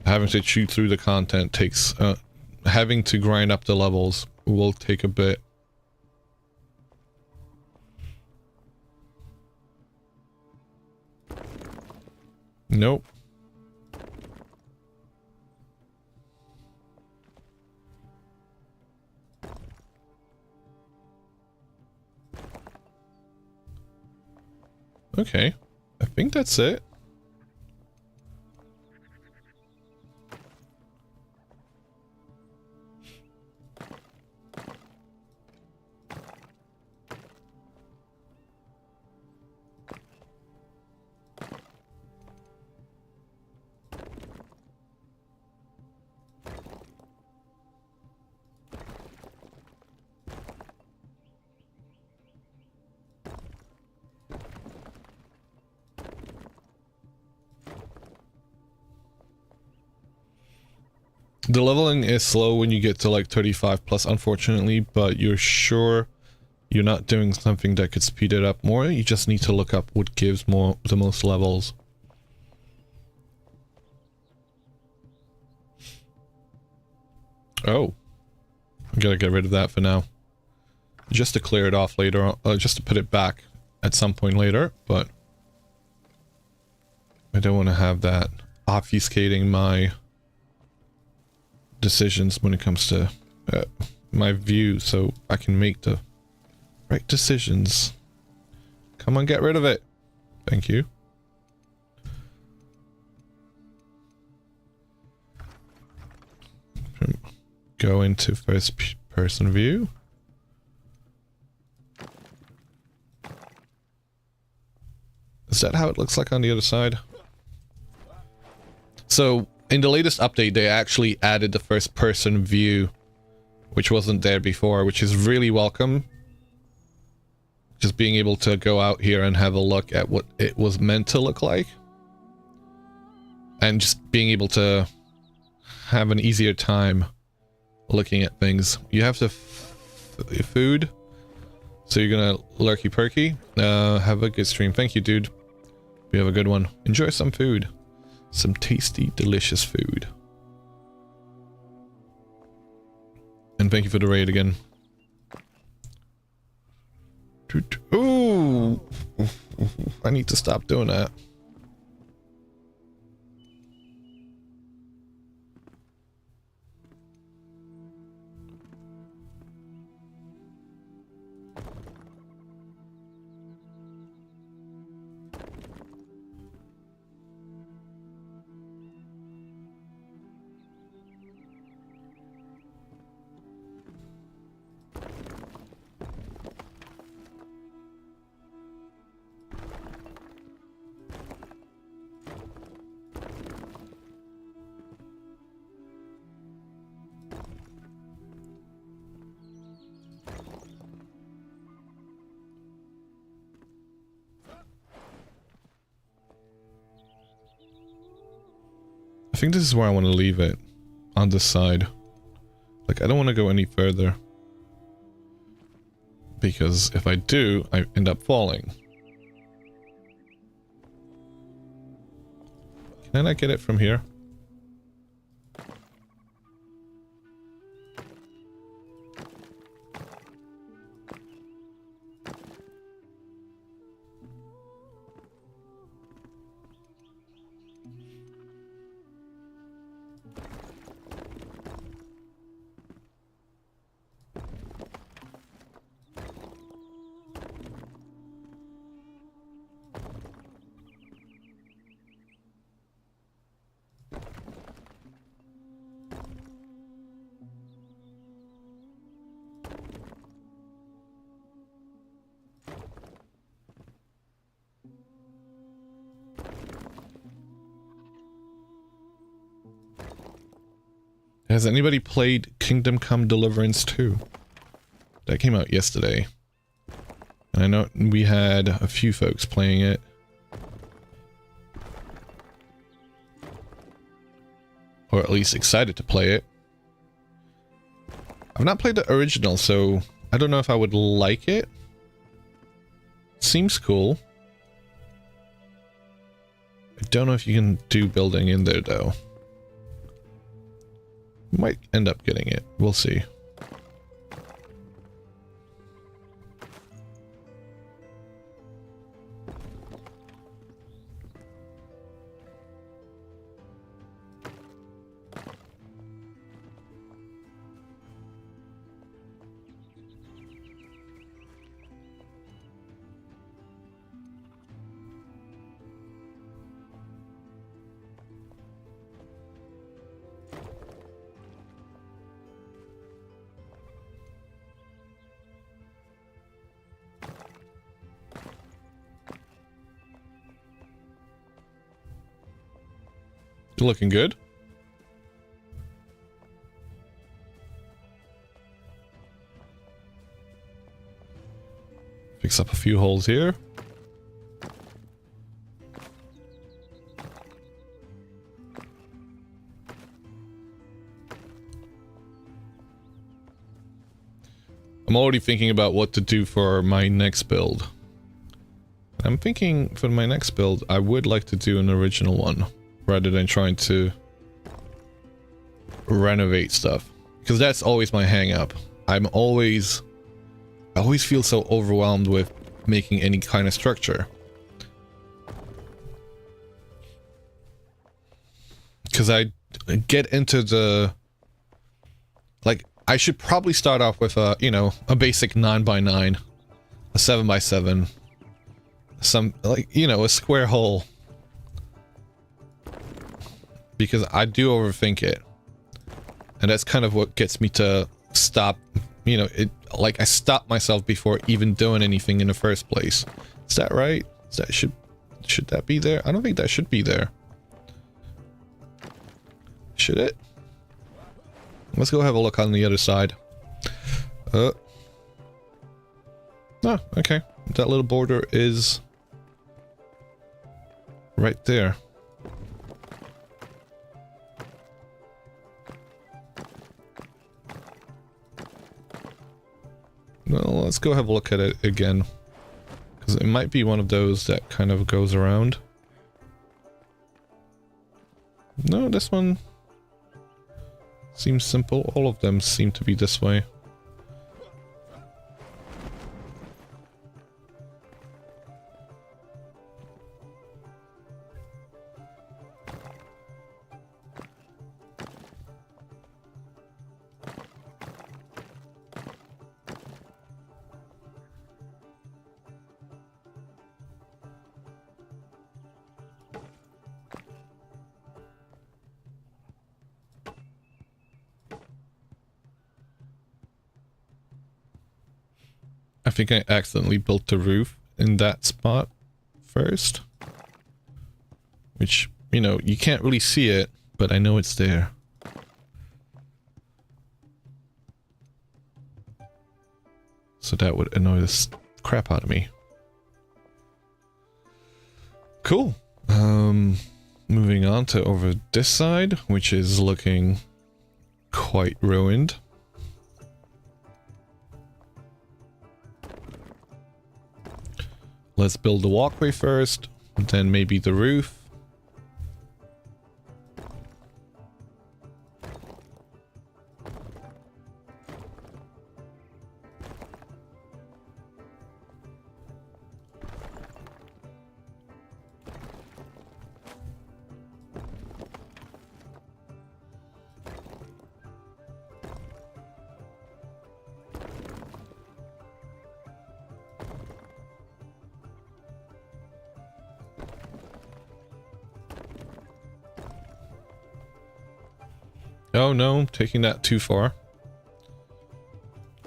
having to chew through the content takes... having to grind up the levels will take a bit. Nope. Okay, I think that's it. The leveling is slow when you get to like 35 plus, unfortunately, but you're sure you're not doing something that could speed it up more. You just need to look up what gives the most levels. Oh. I gotta get rid of that for now. Just to clear it off later on, just to put it back at some point later, but I don't want to have that obfuscating my decisions when it comes to my view, so I can make the right decisions. Come on, get rid of it. Thank you. Go into first person view. Is that how it looks like on the other side? So, in the latest update, they actually added the first person view, which wasn't there before, which is really welcome. Just being able to go out here and have a look at what it was meant to look like. And just being able to have an easier time looking at things. You have the food. So you're gonna lurky perky. Have a good stream. Thank you, dude. You have a good one. Enjoy some food. Some tasty, delicious food. And thank you for the raid again. Ooh! I need to stop doing that. I think this is where I want to leave it. On this side. Like, I don't want to go any further. Because if I do, I end up falling. Can I not get it from here? Has anybody played Kingdom Come Deliverance 2? That came out yesterday. And I know we had a few folks playing it. Or at least excited to play it. I've not played the original, so I don't know if I would like it. Seems cool. I don't know if you can do building in there, though. Might end up getting it. We'll see. Looking good. Fix up a few holes here. I'm already thinking about what to do for my next build. I'm thinking for my next build, I would like to do an original one. Rather than trying to renovate stuff. Because that's always my hang up. I always feel so overwhelmed with making any kind of structure. Because I get into the Like, I should probably start off with a, you know, a basic 9x9, a 7x7, some, like, you know, a square hole. Because I do overthink it. And that's kind of what gets me to stop, you know, like I stop myself before even doing anything in the first place. Is that right? Should that be there? I don't think that should be there. Should it? Let's go have a look on the other side. Oh, okay. That little border is right there. Well, let's go have a look at it again. Because it might be one of those that kind of goes around. No, this one seems simple. All of them seem to be this way. I think I accidentally built the roof in that spot first. Which, you know, you can't really see it, but I know it's there. So that would annoy the crap out of me. Cool. Moving on to over this side, which is looking quite ruined. Let's build the walkway first, then maybe the roof. Oh no, taking that too far.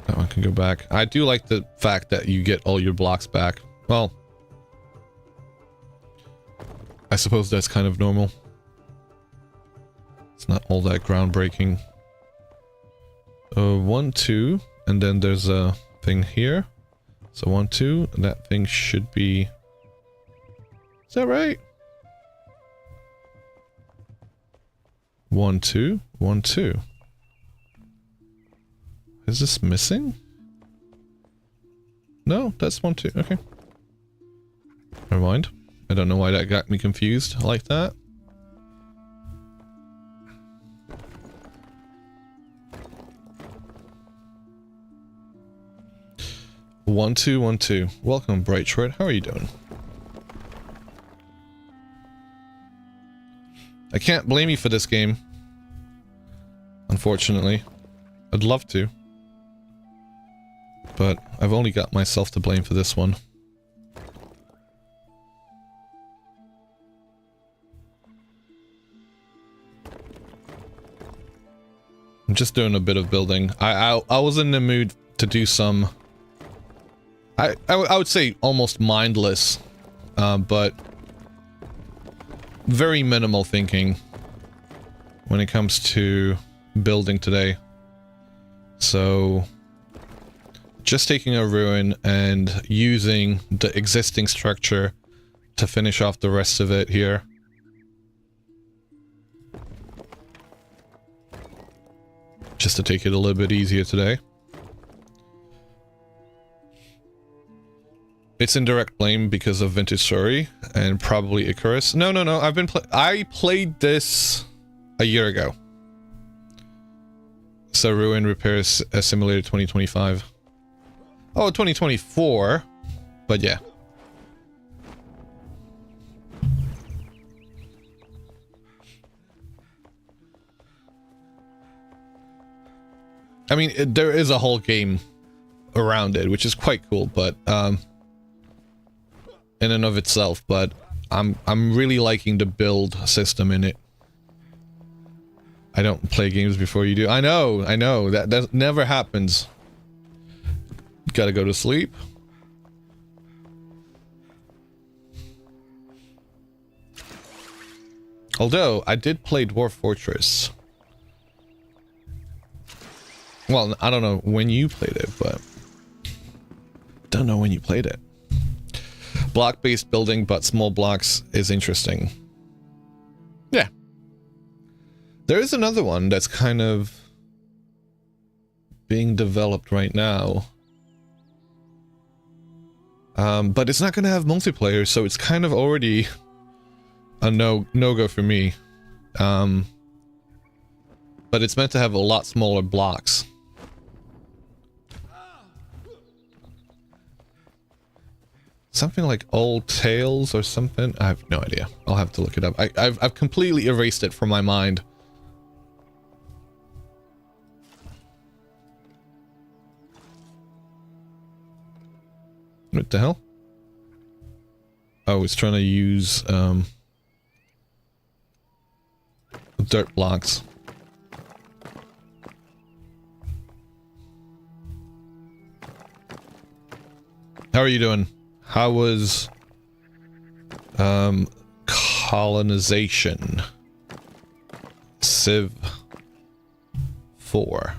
That one can go back. I do like the fact that you get all your blocks back. Well, I suppose that's kind of normal. It's not all that groundbreaking. 1, 2, and then there's a thing here. So 1, 2, and that thing should be... Is that right? 1, 2, 1, 2. Is this missing? No, that's 1, 2. Okay. Never mind. I don't know why that got me confused like that. One, two, 1, 2. Welcome, Bright Short. How are you doing? I can't blame you for this game. Unfortunately. I'd love to. But I've only got myself to blame for this one. I'm just doing a bit of building. I was in the mood to do some... I would say almost mindless, but very minimal thinking when it comes to building today. So just taking a ruin and using the existing structure to finish off the rest of it here. Just to take it a little bit easier today. It's in direct blame because of Vintage Story and probably Icarus. No. I played this a year ago. So Ruin Repairs Simulator 2025. Oh, 2024. But yeah. I mean, there is a whole game around it, which is quite cool, but in and of itself, but I'm really liking the build system in it. I don't play games before you do. I know, that never happens. Gotta go to sleep. Although, I did play Dwarf Fortress. Well, I don't know when you played it, but... Don't know when you played it. Block-based building, but small blocks is interesting. Yeah. There is another one that's kind of... being developed right now. But it's not going to have multiplayer, so it's kind of already... a no-go for me. But it's meant to have a lot smaller blocks. Something like Old Tales or something? I have no idea. I'll have to look it up. I've completely erased it from my mind. What the hell? Oh, it's trying to use, dirt blocks. How are you doing? How was colonization? Civ 4.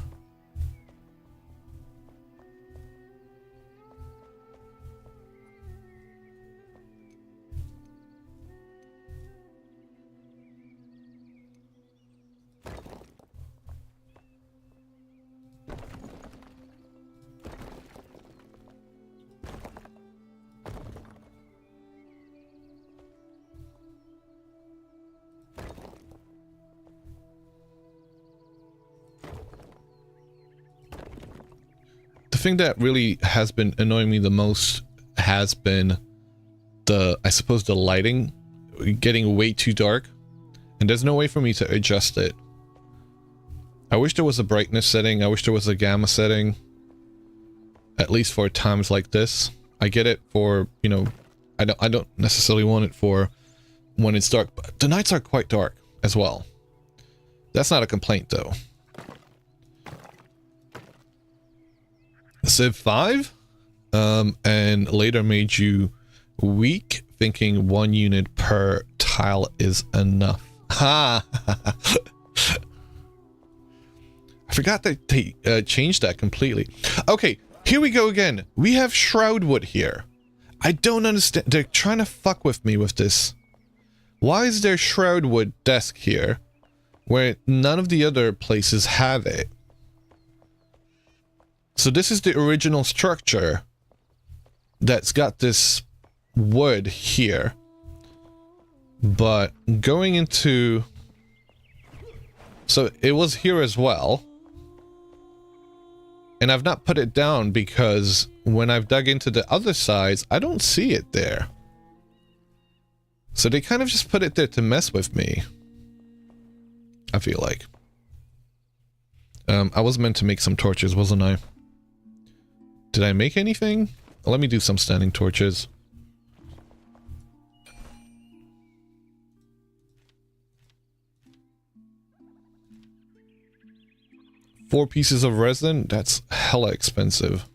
The thing that really has been annoying me the most has been I suppose the lighting getting way too dark, and there's no way for me to adjust it. I wish there was a brightness setting. I wish there was a gamma setting, at least for times like this. I get it for, you know, I don't necessarily want it for when it's dark, but the nights are quite dark as well. That's not a complaint though. Civ 5, and later made you weak, thinking 1 unit per tile is enough. Ha! I forgot that they changed that completely. Okay, here we go again. We have Shroudwood here. I don't understand. They're trying to fuck with me with this. Why is there Shroudwood desk here, where none of the other places have it? So this is the original structure that's got this wood here. But going into... So it was here as well. And I've not put it down because when I've dug into the other sides, I don't see it there. So they kind of just put it there to mess with me, I feel like. I was meant to make some torches, wasn't I? Did I make anything? Let me do some standing torches. Four pieces of resin? That's hella expensive.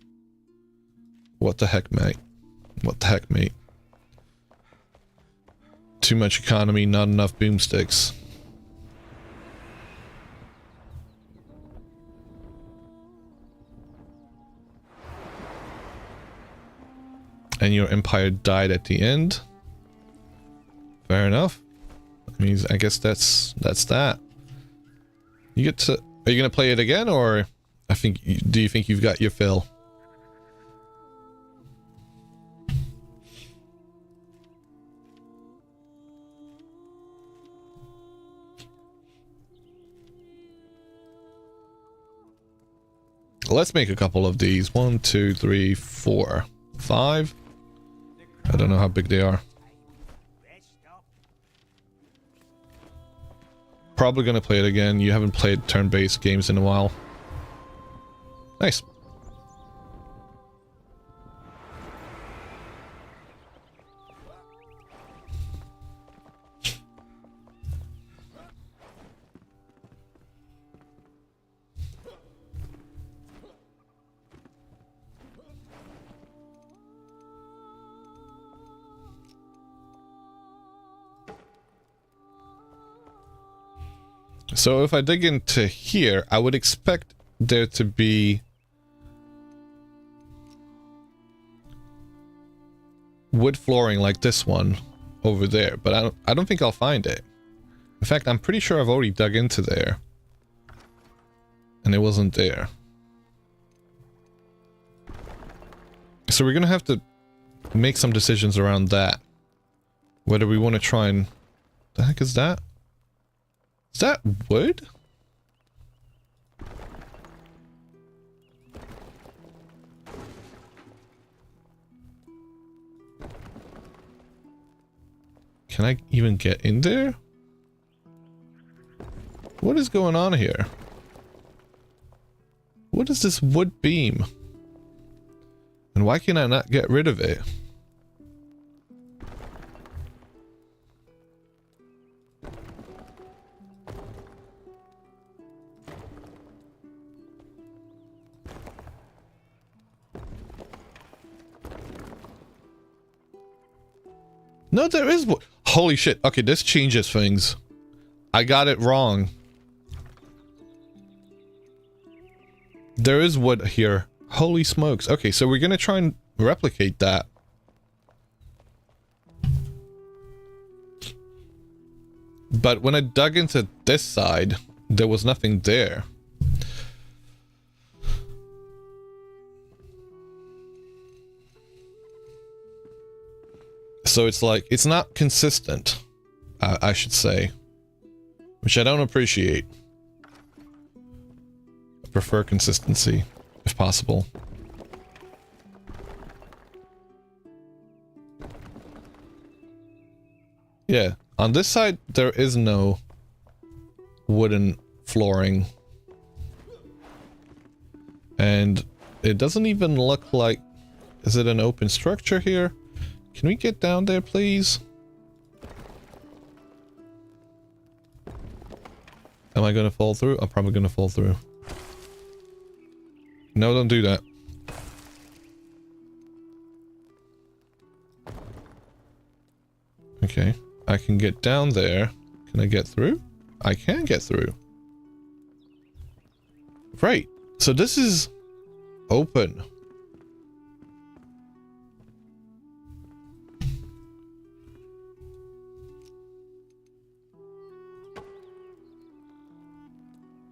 What the heck, mate? What the heck, mate? Too much economy, not enough boomsticks. And your empire died at the end. Fair enough. I mean, I guess that's that. You get to... Are you gonna play it again, or do you think you've got your fill? Let's make a couple of these. 1, 2, 3, 4, 5. I don't know how big they are. Probably gonna play it again. You haven't played turn-based games in a while. Nice. So if I dig into here, I would expect there to be wood flooring like this one over there, but I don't think I'll find it. In fact, I'm pretty sure I've already dug into there and it wasn't there. So we're gonna have to make some decisions around that. Whether we want to try and... The heck is that? Is that wood? Can I even get in there? What is going on here? What is this wood beam? And why can I not get rid of it? No, there is wood. Holy shit. Okay, this changes things. I got it wrong. There is wood here. Holy smokes. Okay, so we're gonna try and replicate that. But when I dug into this side, there was nothing there. So it's like, it's not consistent, I should say. Which I don't appreciate. I prefer consistency, if possible. Yeah, on this side, there is no wooden flooring. And it doesn't even look like... Is it an open structure here? Can we get down there, please? Am I gonna fall through? I'm probably gonna fall through. No, don't do that. Okay, I can get down there. Can I get through? I can get through. Right, so this is open.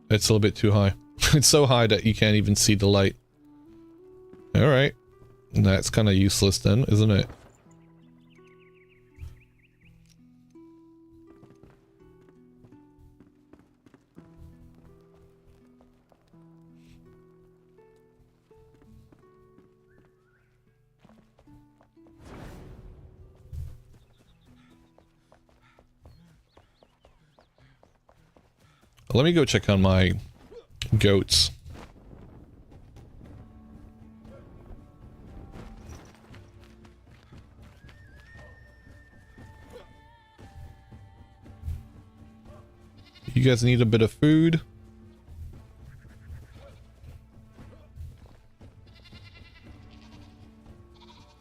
It's a little bit too high. It's so high that you can't even see the light. Alright. That's kind of useless then, isn't it? Let me go check on my goats. You guys need a bit of food?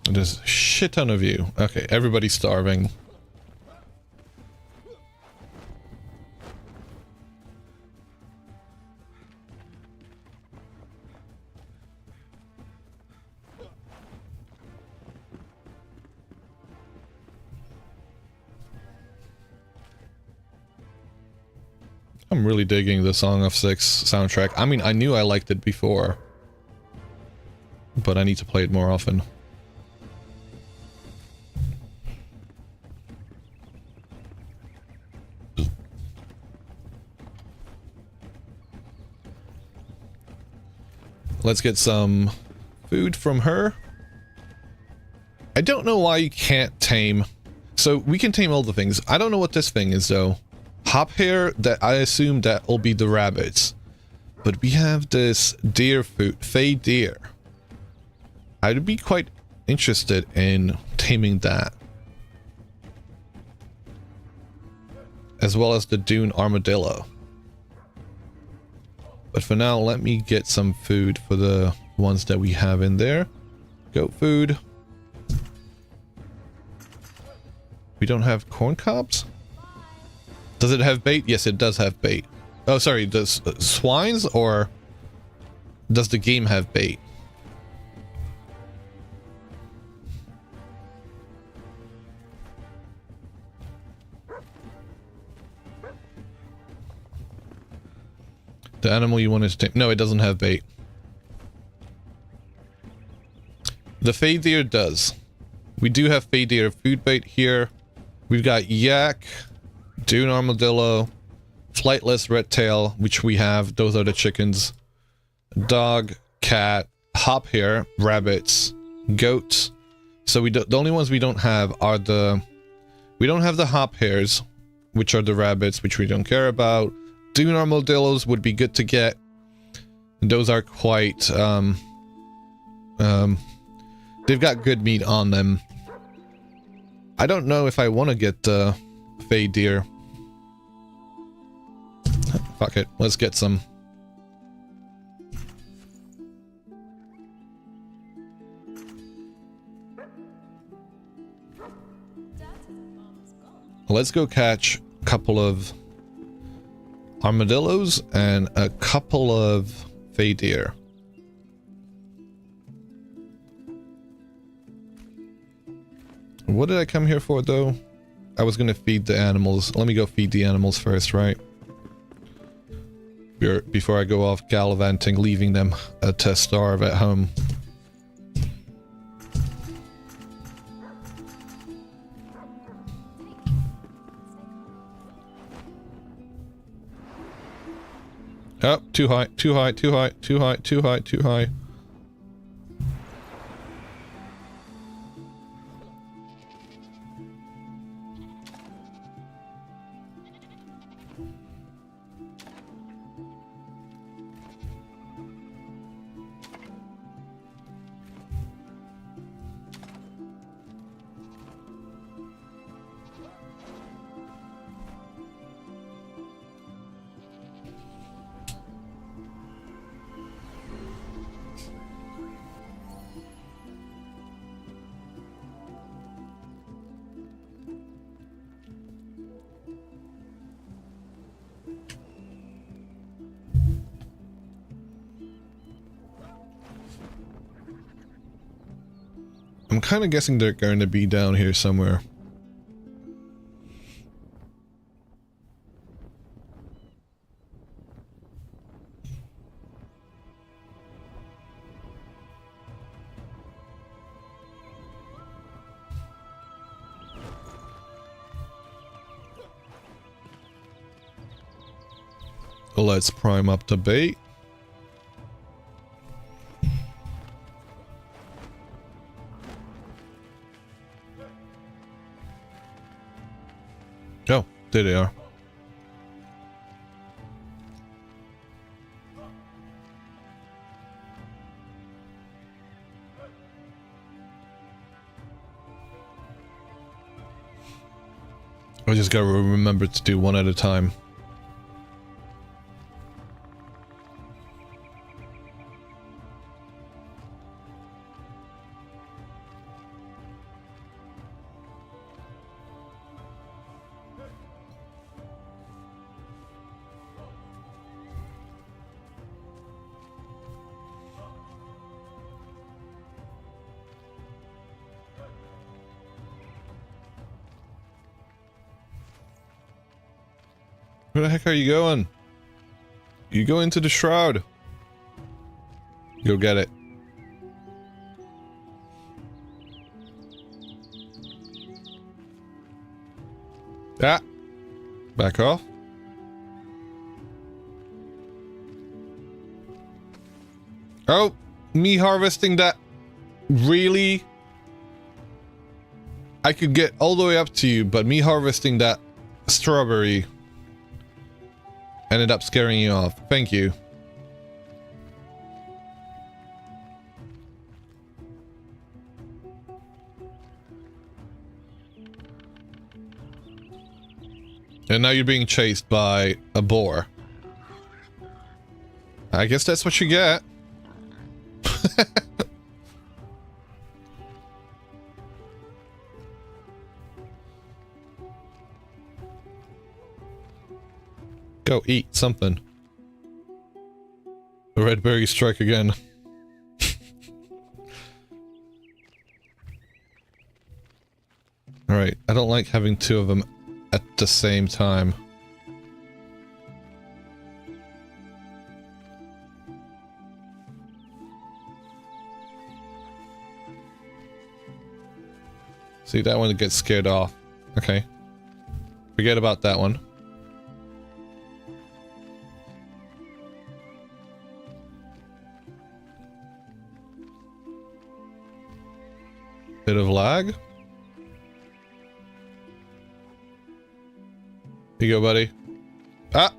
There's a shit ton of you. Okay, everybody's starving. I'm really digging the Song of Six soundtrack. I mean, I knew I liked it before, but I need to play it more often. Let's get some food from her. I don't know why you can't tame. So we can tame all the things. I don't know what this thing is though. Hop hair, that I assume that will be the rabbits. But we have this deer food, fey deer. I'd be quite interested in taming that. As well as the dune armadillo. But for now, let me get some food for the ones that we have in there. Goat food. We don't have corn cobs? Does it have bait? Yes, it does have bait. Oh, sorry, does swines or does the game have bait? The animal you wanted to take. No, it doesn't have bait. The fey deer does. We do have fey deer food bait here. We've got yak, dune armadillo, flightless red tail, which we have. Those are the chickens. Dog, cat, hop hare, rabbits, goats. So we the only ones we don't have are the... We don't have the hop hares, which are the rabbits, which we don't care about. Dune armadillos would be good to get. Those are quite, they've got good meat on them. I don't know if I want to get the fey deer. Fuck it, let's get some. Let's go catch a couple of armadillos and a couple of fey deer. What did I come here for, though? I was gonna feed the animals. Let me go feed the animals first, right? Before I go off gallivanting, leaving them to starve at home. Oh, too high, too high, too high, too high, too high, too high. I'm kind of guessing they're going to be down here somewhere. Let's prime up the bait. Oh, there they are. I just gotta remember to do one at a time. Where the heck are you going? You go into the shroud. Go get it. Ah! Back off. Oh! Me harvesting that. Really? I could get all the way up to you, but me harvesting that strawberry ended up scaring you off. Thank you. And now you're being chased by a boar. I guess that's what you get. Go eat something. The red berry strike again. Alright, I don't like having two of them at the same time. See, that one gets scared off. Okay. Forget about that one. Bit of lag. Here you go, buddy. Ah!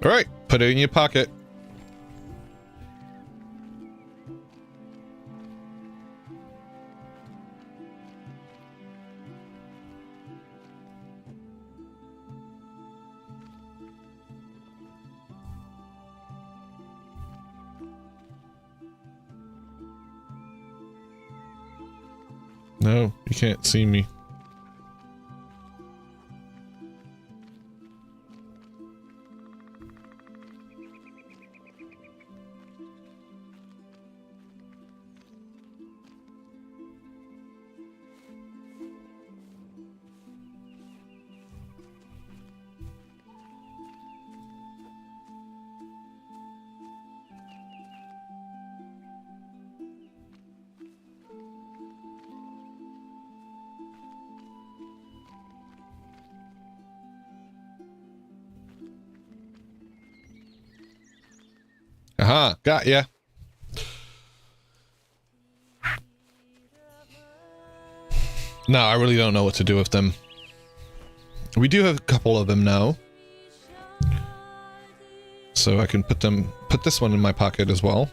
Alright, put it in your pocket. No, you can't see me. Aha, got ya. No, I really don't know what to do with them. We do have a couple of them now. So I can put this one in my pocket as well.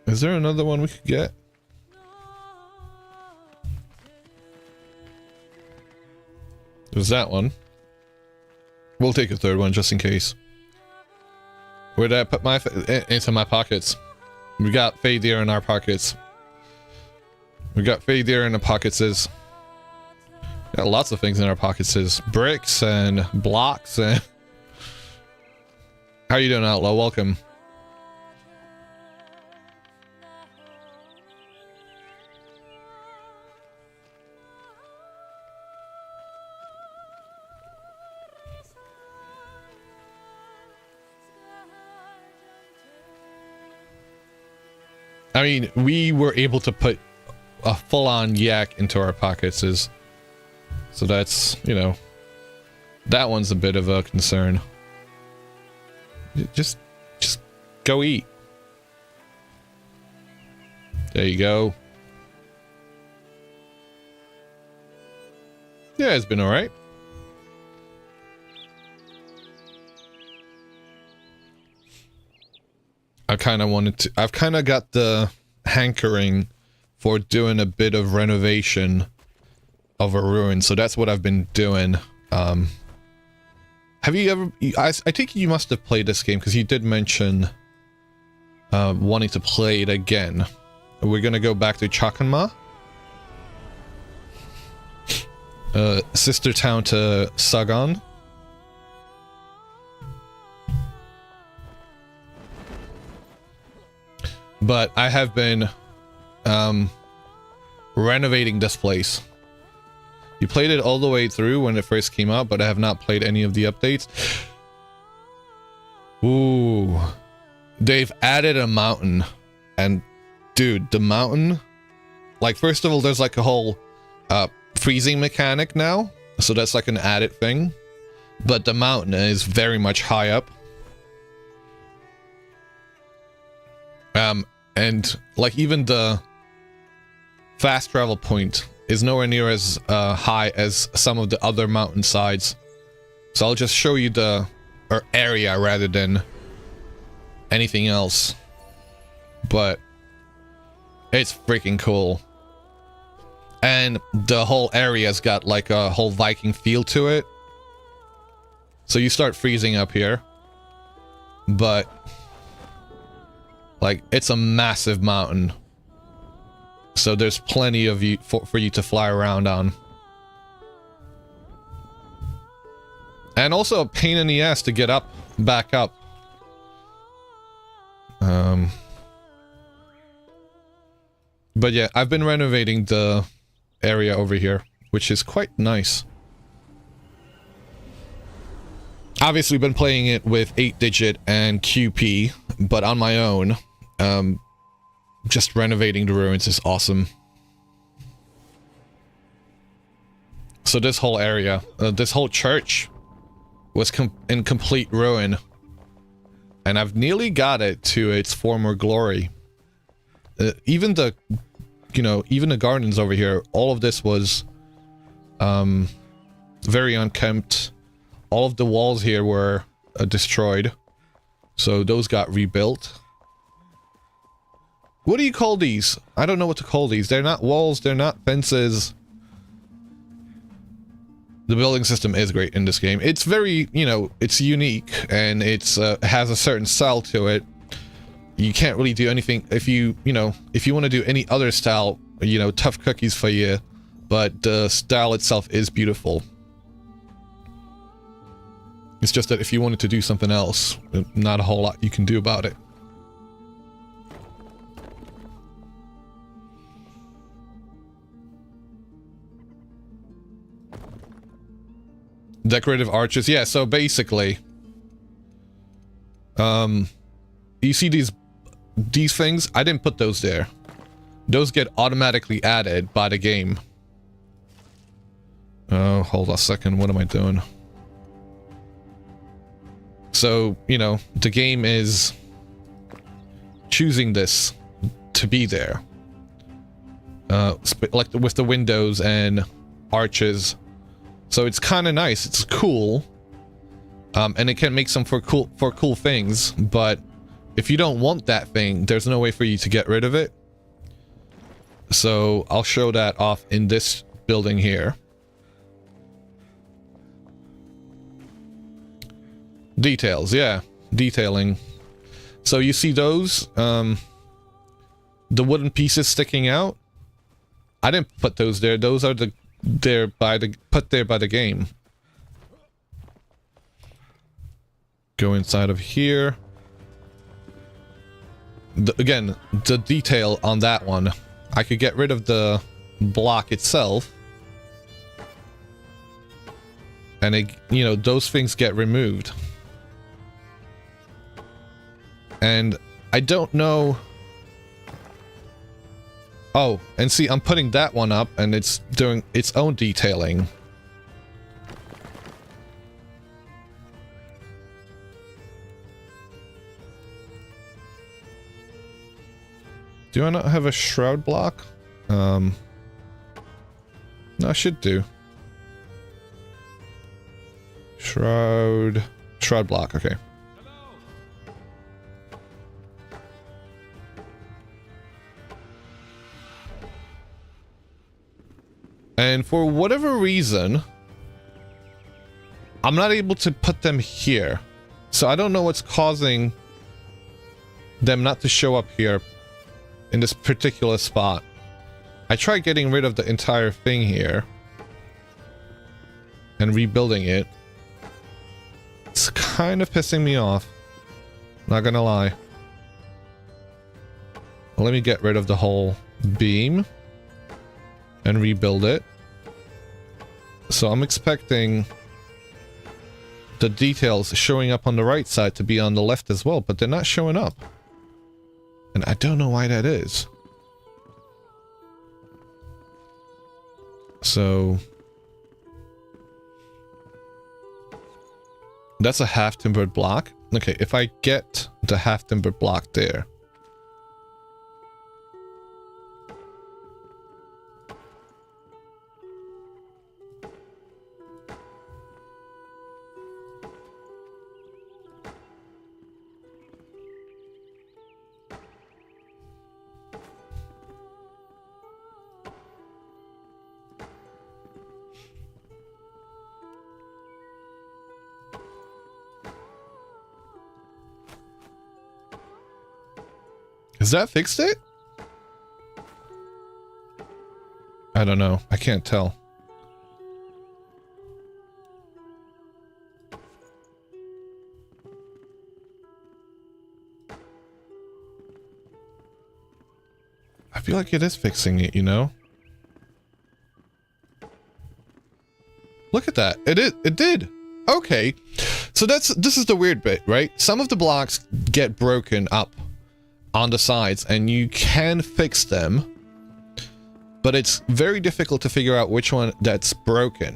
Is there another one we could get? There's that one. We'll take a third one just in case. Where did I put my... into my pockets. We got Fade Deer in our pockets. We got Fade Deer in the pockets. Got lots of things in our pockets. Bricks and blocks and... How you doing, Outlaw? Welcome. I mean, we were able to put a full-on yak into our pockets, so that's, you know, that one's a bit of a concern. Just go eat. There you go. Yeah, it's been all right. I've kind of got the hankering for doing a bit of renovation of a ruin, so that's what I've been doing. Have you ever... I think you must have played this game, because you did mention wanting to play it again. We're gonna go back to Chakanma. Sister town to Sagan. But I have been renovating this place. You played it all the way through when it first came out, but I have not played any of the updates. Ooh. They've added a mountain. And dude, the mountain... Like, first of all, there's like a whole freezing mechanic now. So that's like an added thing. But the mountain is very much high up. And like even the fast travel point is nowhere near as high as some of the other mountainsides. So I'll just show you the area rather than anything else. But it's freaking cool. And the whole area's got like a whole Viking feel to it. So you start freezing up here. But like, it's a massive mountain. So there's plenty of you for you to fly around on. And also a pain in the ass to get back up. But yeah, I've been renovating the area over here, which is quite nice. Obviously been playing it with 8-digit and QP, but on my own. Just renovating the ruins is awesome. So this whole area, this whole church was in complete ruin. And I've nearly got it to its former glory. Even the, even the gardens over here, all of this was very unkempt. All of the walls here were destroyed. So those got rebuilt. What do you call these? I don't know what to call these. They're not walls, they're not fences. The building system is great in this game. It's very, it's unique and it's has a certain style to it. You can't really do anything if you want to do any other style, tough cookies for you, but the style itself is beautiful. It's just that if you wanted to do something else, not a whole lot you can do about it. Decorative arches, yeah, so basically you see these things? I didn't put those there. Those get automatically added by the game. Oh, hold on a second, what am I doing? So, the game is choosing this to be there. Like with the windows and arches. So it's kind of nice. It's cool, and it can make some for cool things. But if you don't want that thing, there's no way for you to get rid of it. So I'll show that off in this building here. Details, yeah, detailing. So you see those, the wooden pieces sticking out. I didn't put those there. Those are put there by the game. Go inside of here. Again, the detail on that one. I could get rid of the block itself. And those things get removed. And I don't know. Oh, and see, I'm putting that one up, and it's doing its own detailing. Do I not have a shroud block? No, I should do. Shroud block, okay. And for whatever reason, I'm not able to put them here. So I don't know what's causing them not to show up here in this particular spot. I tried getting rid of the entire thing here and rebuilding it. It's kind of pissing me off. Not gonna lie. Let me get rid of the whole beam and rebuild it. So I'm expecting the details showing up on the right side to be on the left as well, but they're not showing up. And I don't know why that is. So that's a half timbered block. Okay, if I get the half timbered block there. Has that fixed it? I don't know. I can't tell. I feel like it is fixing it, you know? Look at that. It did. Okay. So this is the weird bit, right? Some of the blocks get broken up on the sides and you can fix them, but it's very difficult to figure out which one that's broken.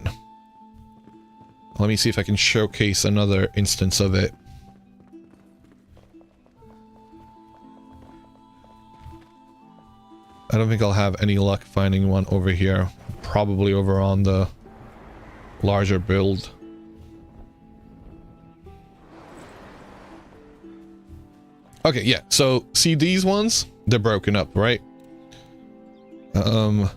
Let me see if I can showcase another instance of it. I don't think I'll have any luck finding one over here. Probably over on the larger build. Okay, yeah, so see these ones? They're broken up, right? And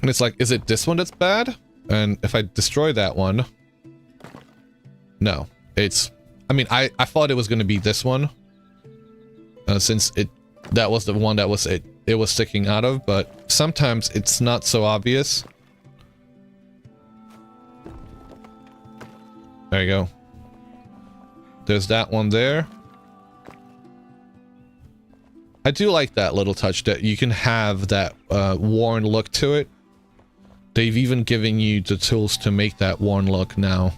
it's like, is it this one that's bad? And if I destroy that one... No, it's... I mean, I thought it was going to be this one. Since that was the one that was it was sticking out of, but sometimes it's not so obvious. There you go. There's that one there. I do like that little touch that you can have that worn look to it. They've even given you the tools to make that worn look now.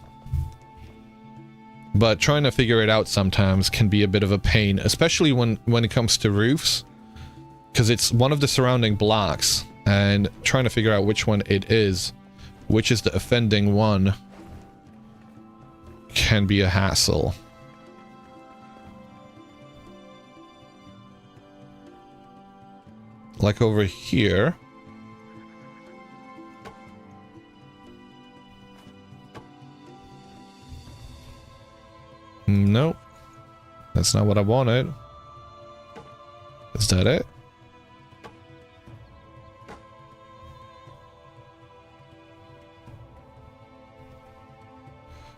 But trying to figure it out sometimes can be a bit of a pain, especially when it comes to roofs. Because it's one of the surrounding blocks, and trying to figure out which one it is, which is the offending one, can be a hassle. Like over here. Nope. That's not what I wanted. Is that it?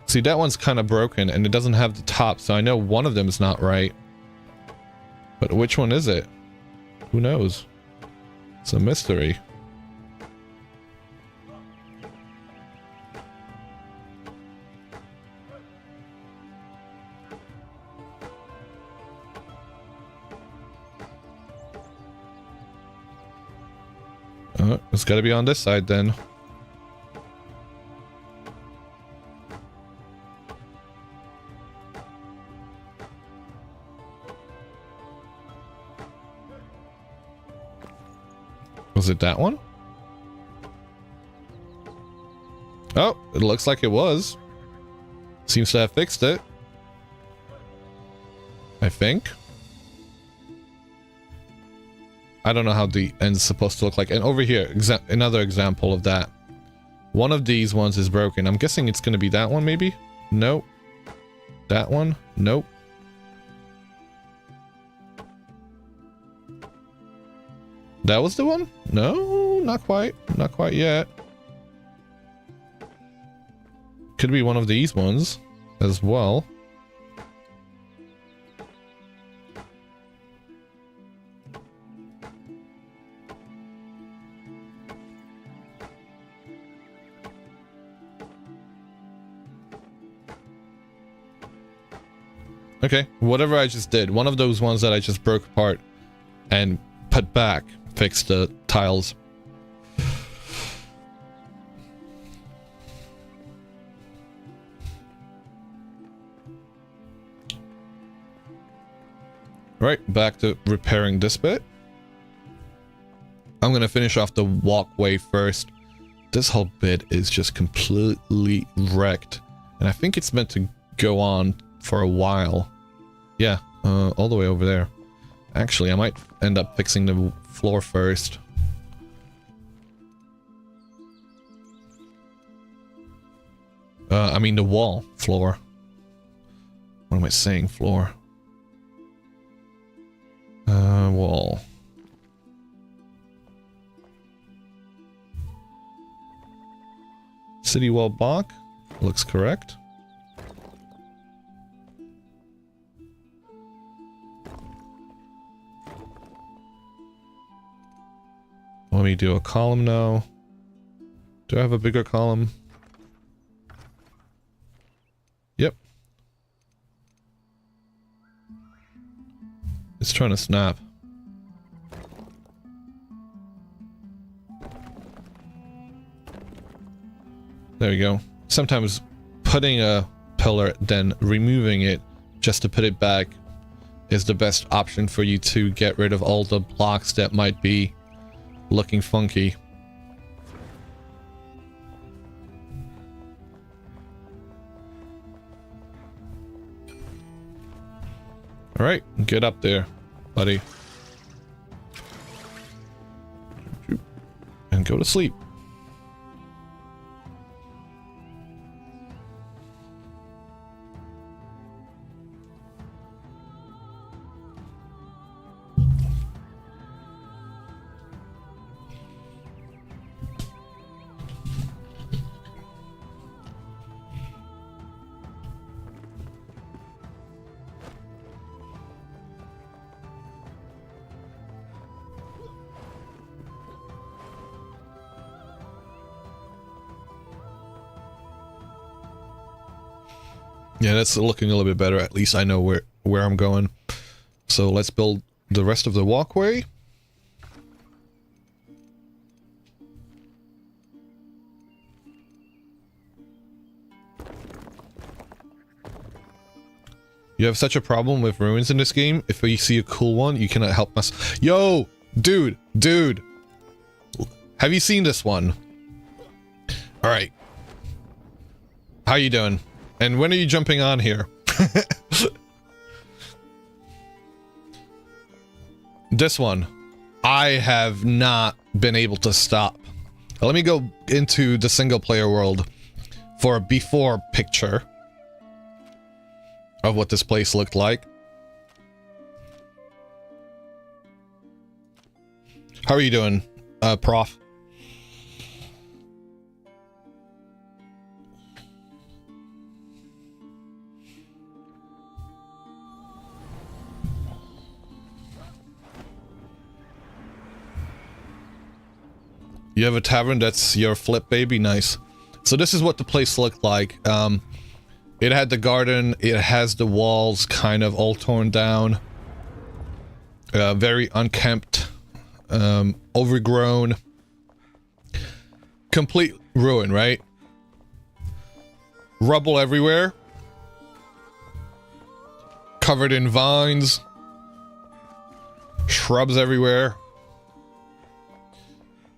See, that one's kind of broken and it doesn't have the top, so I know one of them is not right. But which one is it? Who knows? It's a mystery. It's got to be on this side then. Was it that one? Oh, it looks like it was. Seems to have fixed it. I think. I don't know how the end's supposed to look like. And over here, another example of that. One of these ones is broken. I'm guessing it's going to be that one, maybe? Nope. That one? Nope. That was the one? No, not quite. Not quite yet. Could be one of these ones as well. Okay, whatever I just did, one of those ones that I just broke apart and put back, fixed the tiles. Right, back to repairing this bit. I'm gonna finish off the walkway first. This whole bit is just completely wrecked, and I think it's meant to go on for a while. Yeah, all the way over there. Actually, I might end up fixing the floor first. I mean the wall floor. What am I saying? Floor. Wall. City wall block. Looks correct. let me do a column now. Do I have a bigger column? Yep. It's trying to snap. There we go. Sometimes putting a pillar, then removing it just to put it back is the best option for you to get rid of all the blocks that might be looking funky. Alright, get up there, buddy. And go to sleep. Yeah, that's looking a little bit better. At least I know where I'm going. So let's build the rest of the walkway. You have such a problem with ruins in this game. If you see a cool one, you cannot help us. Yo, dude. Have you seen this one? All right. How you doing? And when are you jumping on here? This one, I have not been able to stop. Let me go into the single player world for a before picture of what this place looked like. How are you doing, Prof? You have a tavern, that's your flip, baby. Nice. So this is what the place looked like. It had the garden, it has the walls kind of all torn down. Very unkempt, overgrown. Complete ruin, right? Rubble everywhere. Covered in vines. Shrubs everywhere.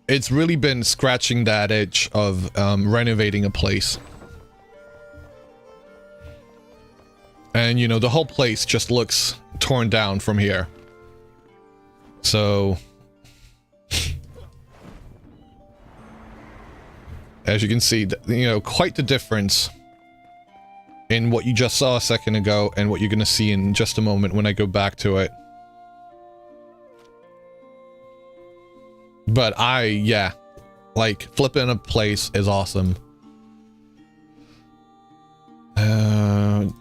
It's really been scratching that itch of renovating a place. And, you know, the whole place just looks torn down from here. So, as you can see, you know, quite the difference in what you just saw a second ago and what you're going to see in just a moment when I go back to it. But yeah, like, flipping a place is awesome. And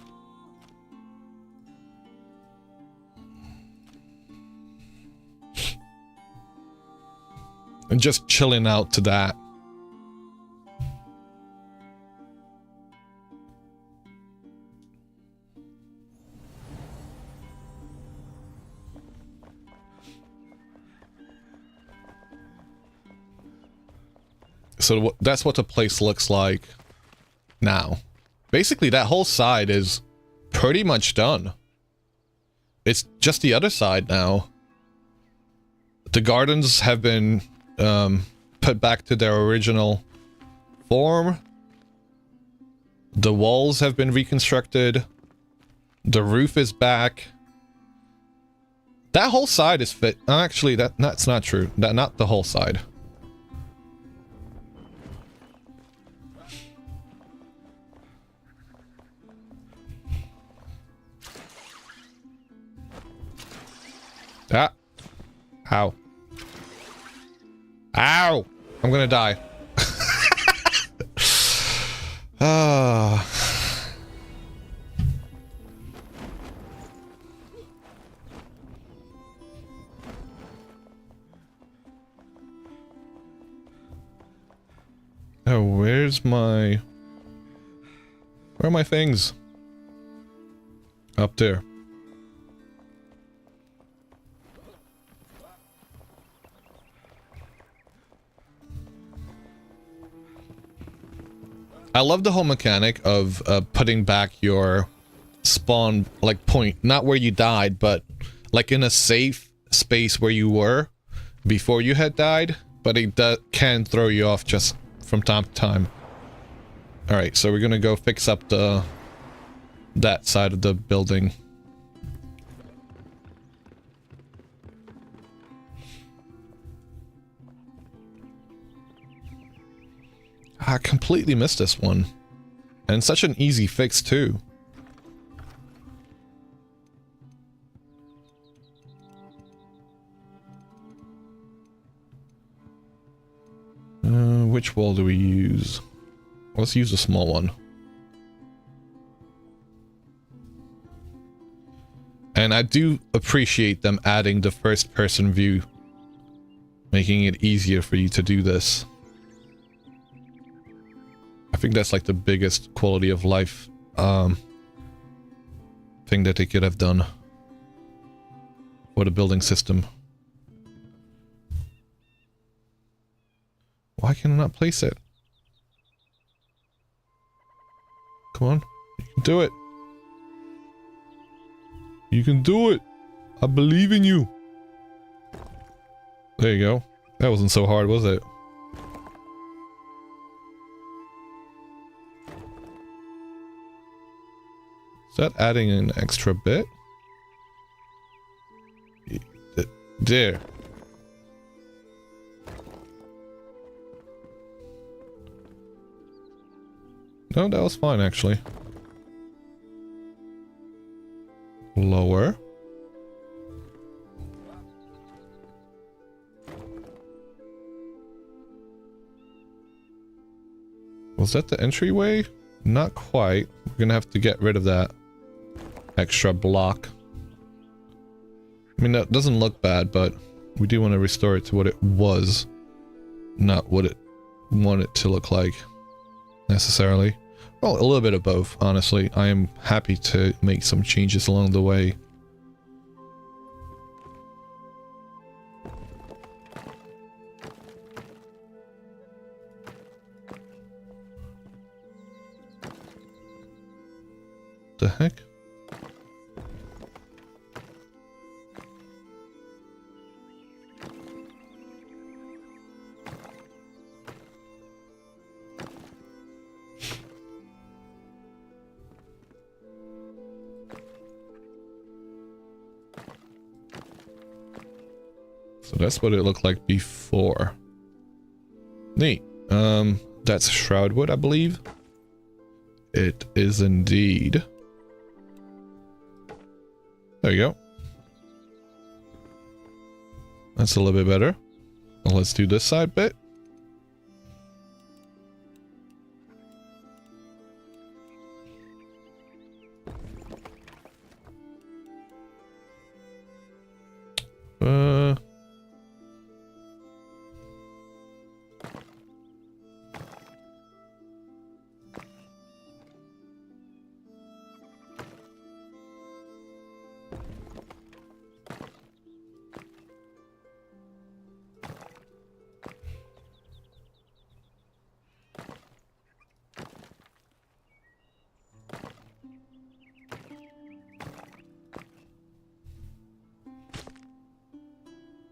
just chilling out to that. So that's what the place looks like now. Basically, that whole side is pretty much done. It's just the other side now. The gardens have been put back to their original form. The walls have been reconstructed. The roof is back. That whole side is fit. Actually, that's not true. Not the whole side. Ah. Ow. Ow! I'm gonna die. Ah. Where's my... Where are my things? Up there. I love the whole mechanic of putting back your spawn, like, point. Not where you died, but, like, in a safe space where you were before you had died. But it can throw you off just from time to time. Alright, so we're gonna go fix up that side of the building. I completely missed this one. And such an easy fix, too. Which wall do we use? Let's use a small one. And I do appreciate them adding the first-person view, making it easier for you to do this. I think that's like the biggest quality of life thing that they could have done for the building system. Why can I not place it? Come on, you can do it. You can do it. I believe in you. There you go. That wasn't so hard, was it? Is that adding an extra bit? There. No, that was fine, actually. Lower. Was that the entryway? Not quite. We're gonna have to get rid of that extra block. I mean, that doesn't look bad, but we do want to restore it to what it was, not what it wanted to look like, necessarily. Well, a little bit of both, honestly. I am happy to make some changes along the way. The heck? So that's what it looked like before. Neat. That's shroudwood, I believe. It is indeed. There you go. That's a little bit better. Well, let's do this side bit.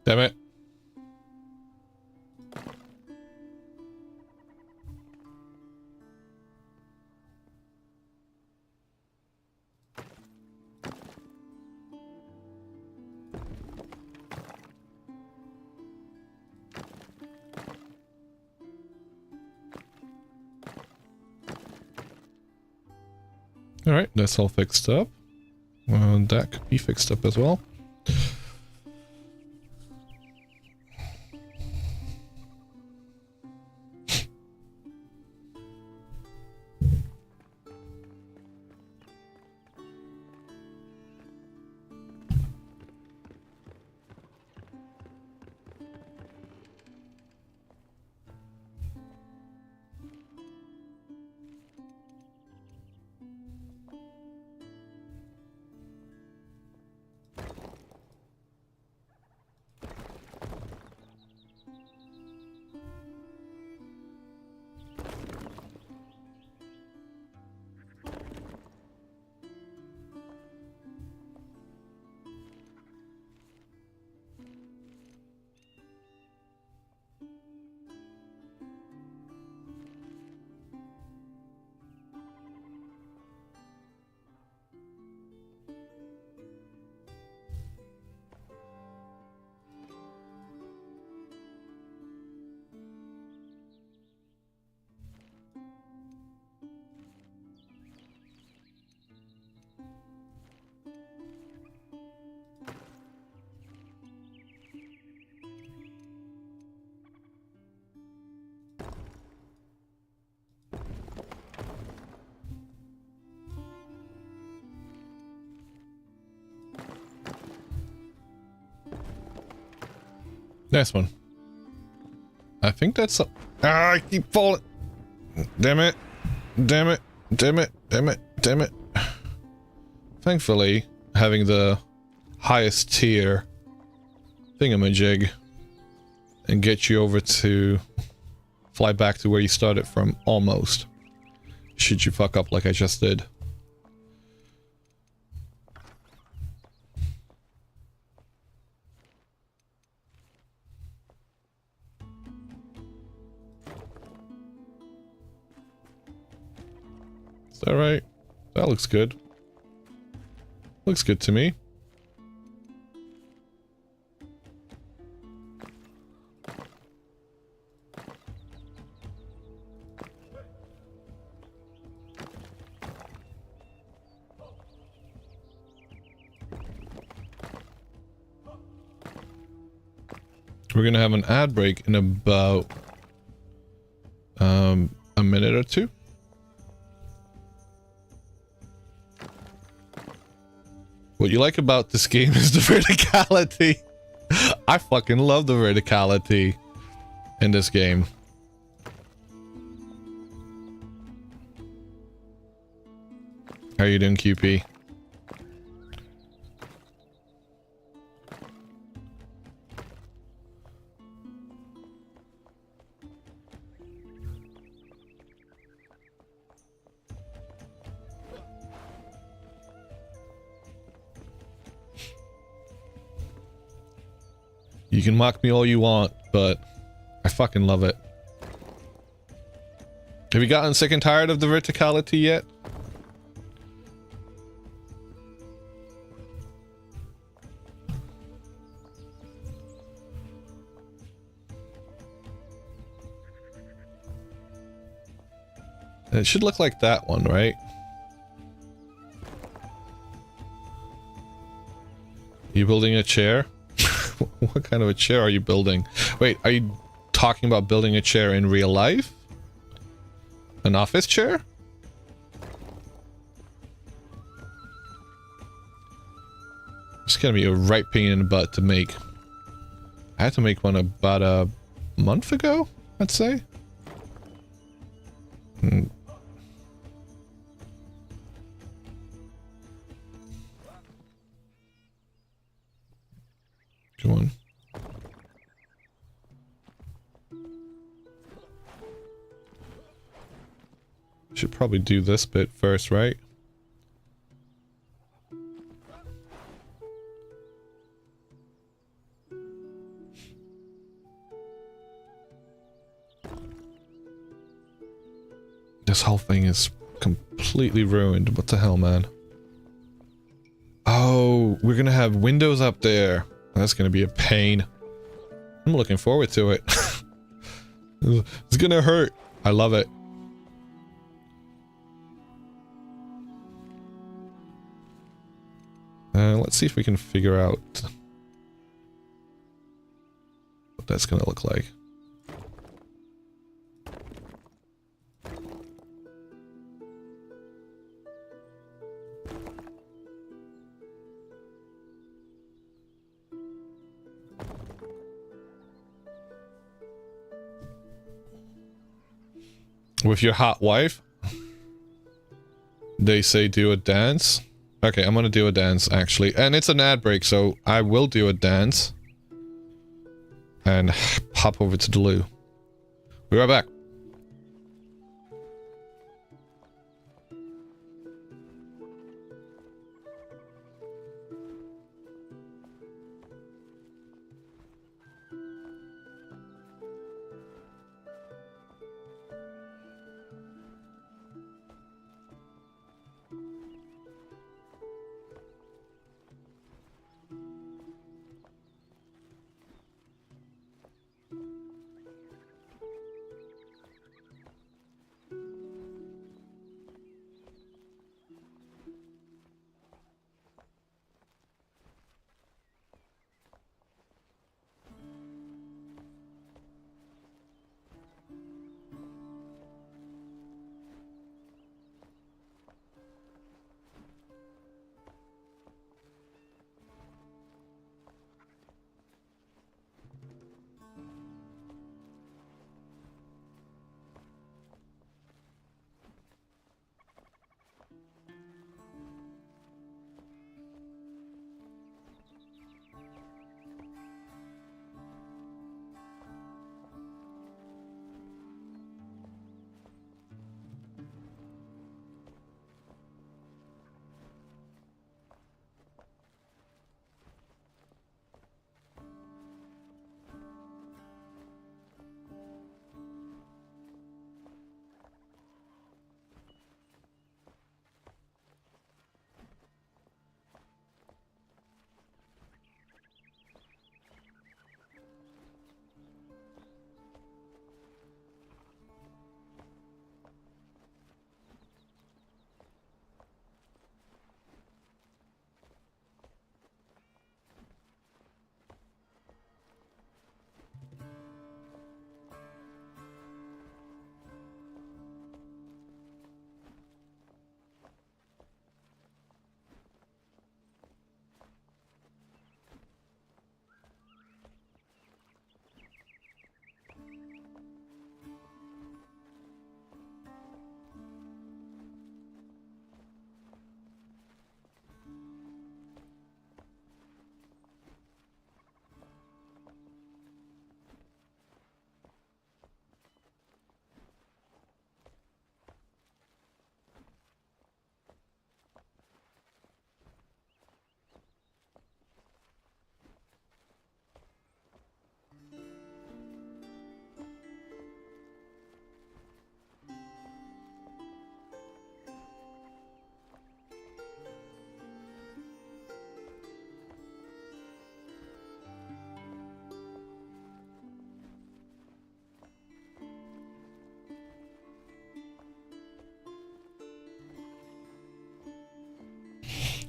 Damn it. Alright, that's all fixed up. Well, that could be fixed up as well. Nice one. I think that's... Ah, I keep falling. Damn it. Damn it. Damn it. Damn it. Damn it. Thankfully, having the highest tier thingamajig and get you over to fly back to where you started from, almost. Should you fuck up like I just did. Is that right? That looks good. Looks good to me. We're gonna have an ad break in about a minute or two. What you like about this game is the verticality. I fucking love the verticality in this game. How are you doing, QP? You can mock me all you want, but I fucking love it. Have you gotten sick and tired of the verticality yet? It should look like that one, right? You building a chair? What kind of a chair are you building? Wait, are you talking about building a chair in real life? An office chair? It's gonna be a right pain in the butt to make. I had to make one about a month ago, I'd say. Come on. Should probably do this bit first, right? This whole thing is completely ruined. What the hell, man? Oh, we're gonna have windows up there. That's gonna be a pain. I'm looking forward to it. It's gonna hurt. I love it. Let's see if we can figure out what that's gonna look like. With your hot wife? They say do a dance. Okay, I'm gonna do a dance, actually. And it's an ad break, so I will do a dance. And hop over to the loo. Be right back.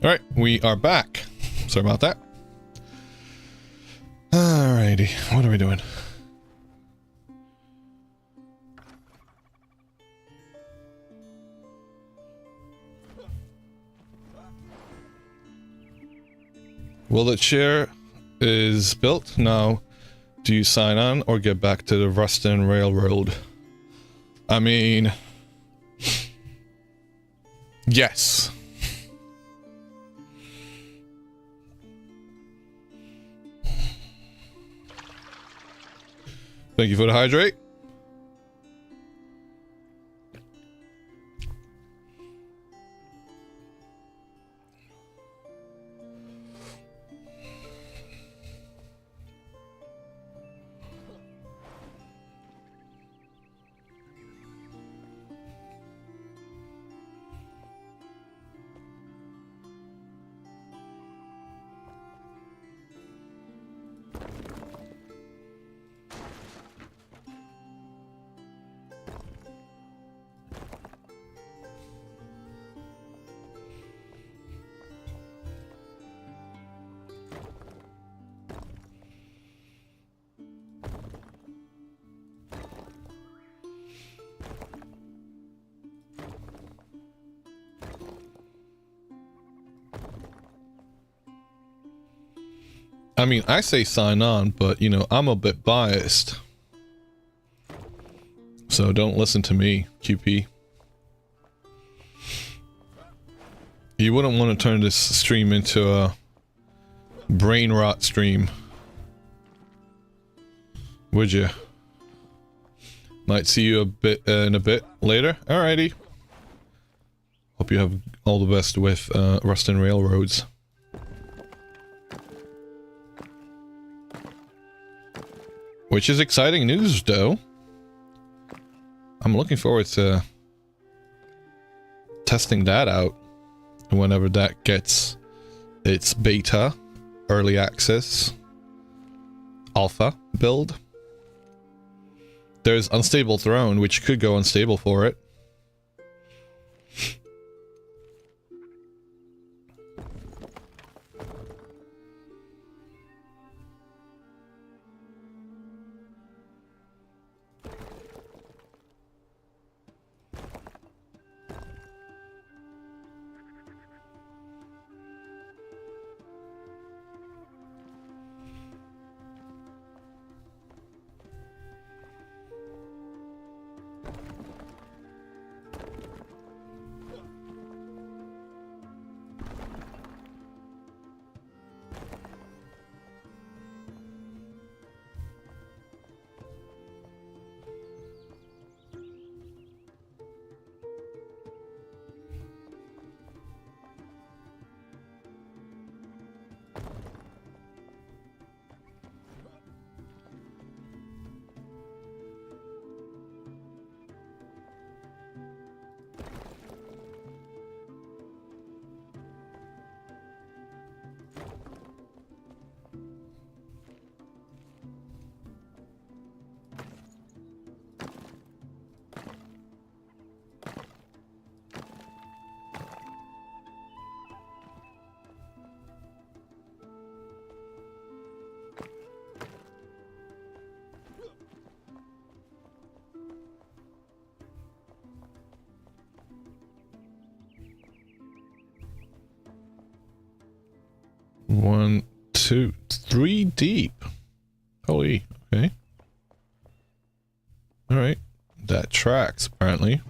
Alright, we are back. Sorry about that. Alrighty, what are we doing? Well, the chair is built. Now, do you sign on or get back to the Ruston Railroad? I mean... yes. Thank you for the hydrate. I mean, I say sign on, but, you know, I'm a bit biased. So don't listen to me, QP. You wouldn't want to turn this stream into a brain rot stream, would you? Might see you a bit in a bit later. Alrighty. Hope you have all the best with Ruston Railroads. Which is exciting news, though. I'm looking forward to testing that out whenever that gets its beta, early access, alpha build. There's Unstable Throne, which could go unstable for it. One, two, three deep. Holy, okay. Alright. That tracks, apparently.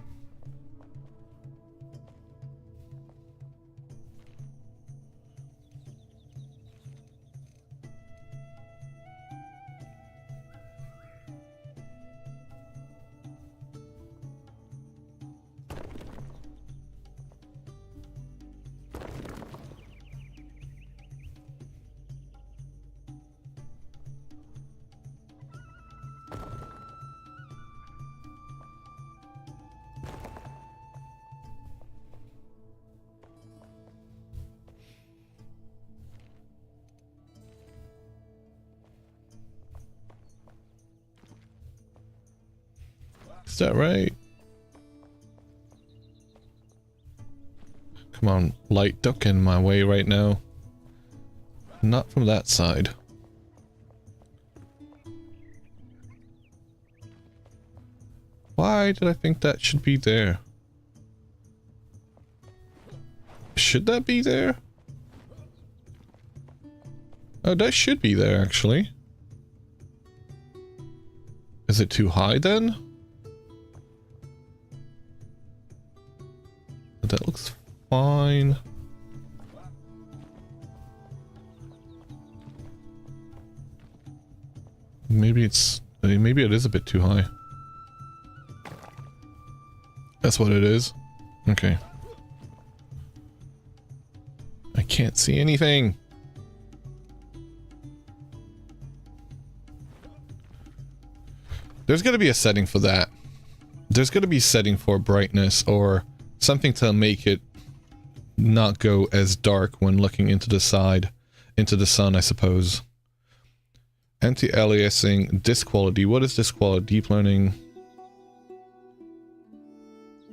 Is that right? Come on, light, don't get in my way right now. Not from that side. Why did I think that should be there? Should that be there? Oh, that should be there, actually. Is it too high, then? That looks fine. Maybe it's... maybe it is a bit too high. That's what it is? Okay. I can't see anything! There's gotta be a setting for that. There's gotta be a setting for brightness or something to make it not go as dark when looking into the side, into the sun, I suppose. Anti-aliasing, disk quality. What is disk quality? Deep learning.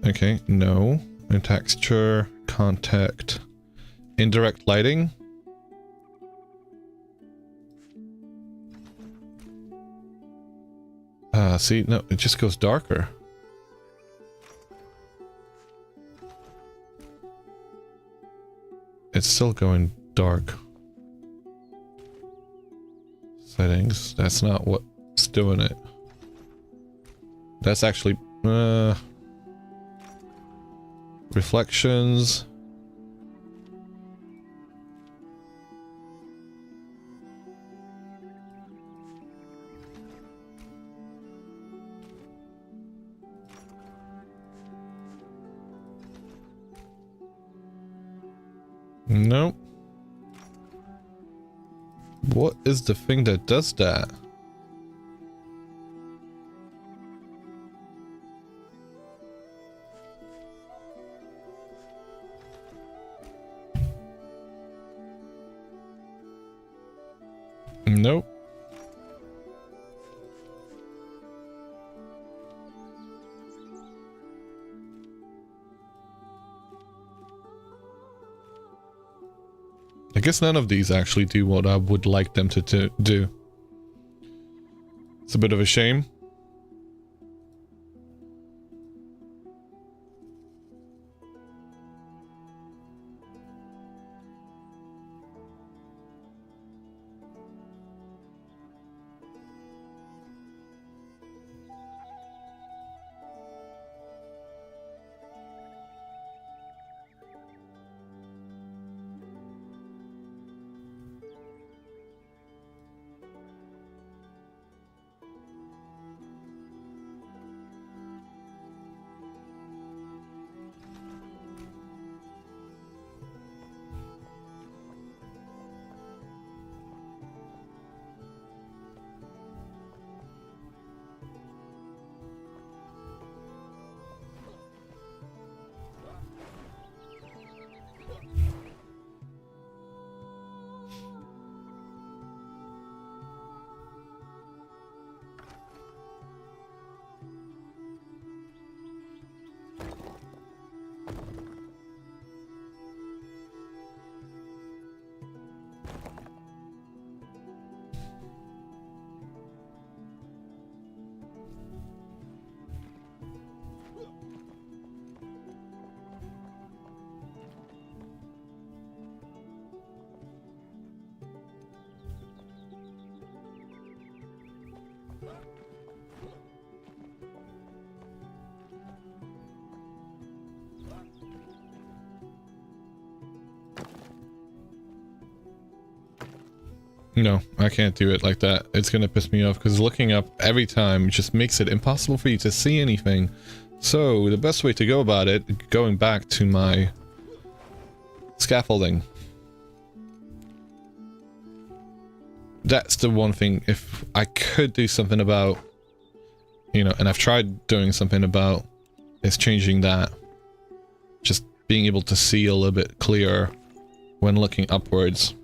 Okay, no. And texture, contact, indirect lighting. See, no, it just goes darker. It's still going dark. Settings, that's not what's doing it. That's actually, reflections. Nope. What is the thing that does that? Nope. I guess none of these actually do what I would like them to do. It's a bit of a shame. No, I can't do it like that. It's gonna piss me off because looking up every time just makes it impossible for you to see anything. So the best way to go about it, going back to my scaffolding. That's the one thing, if I could do something about, you know, and I've tried doing something about, is changing that. Just being able to see a little bit clearer when looking upwards.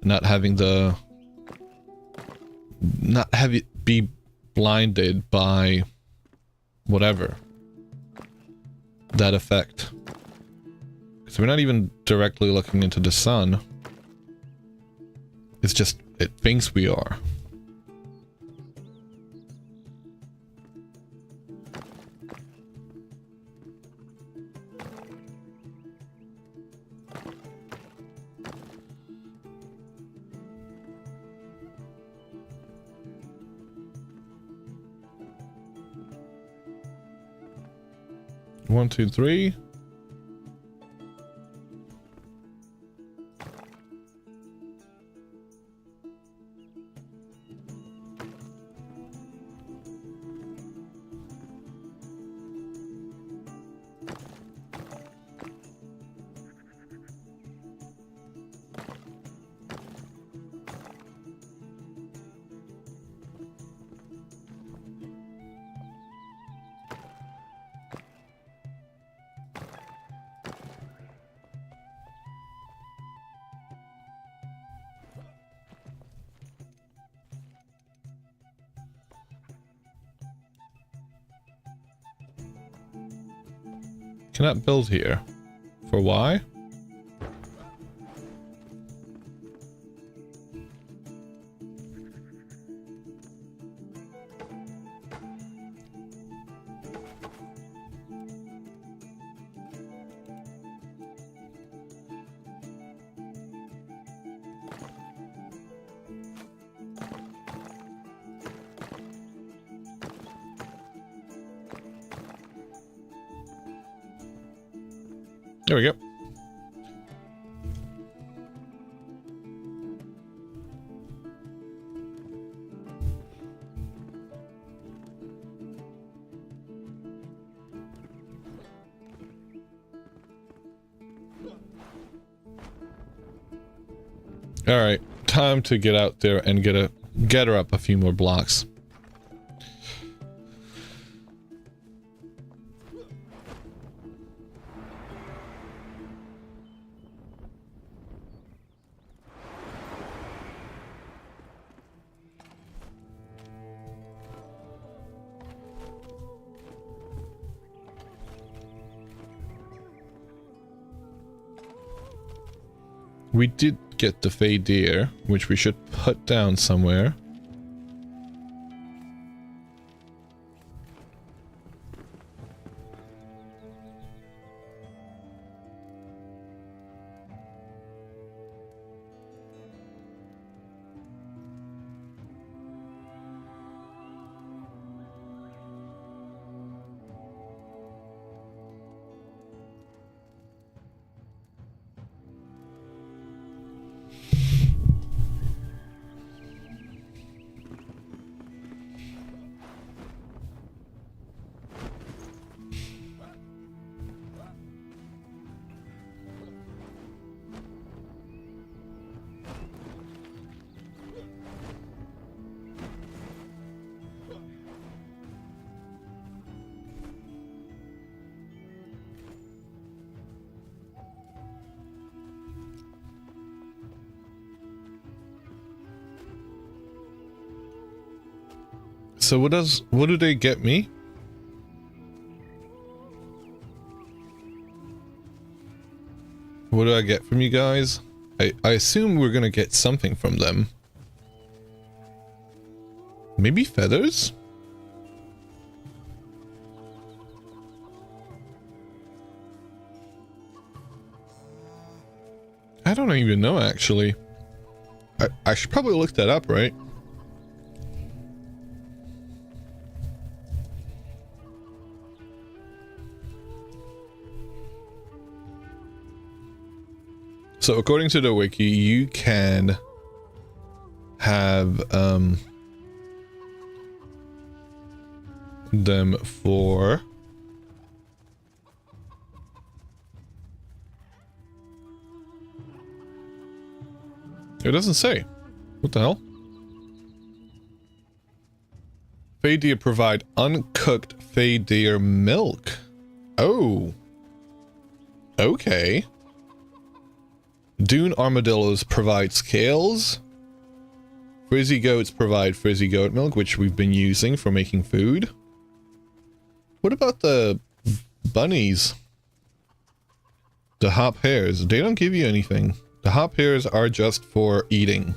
Not having the... not have it be blinded by whatever. That effect. Because we're not even directly looking into the sun. It's just, it thinks we are. One, two, three. Cannot build here. For why? There we go. All right, time to get out there and get her up a few more blocks. We did get the Fey Deer, which we should put down somewhere. So what do they get me? What do I get from you guys? I assume we're gonna get something from them. Maybe feathers? I don't even know, actually. I should probably look that up, right? So according to the wiki, you can have them for it doesn't say. What the hell? Fey deer provide uncooked fey deer milk. Oh. Okay. Dune armadillos provide scales. Frizzy goats provide frizzy goat milk, which we've been using for making food. What about the bunnies? The hop hairs, they don't give you anything. The hop hairs are just for eating.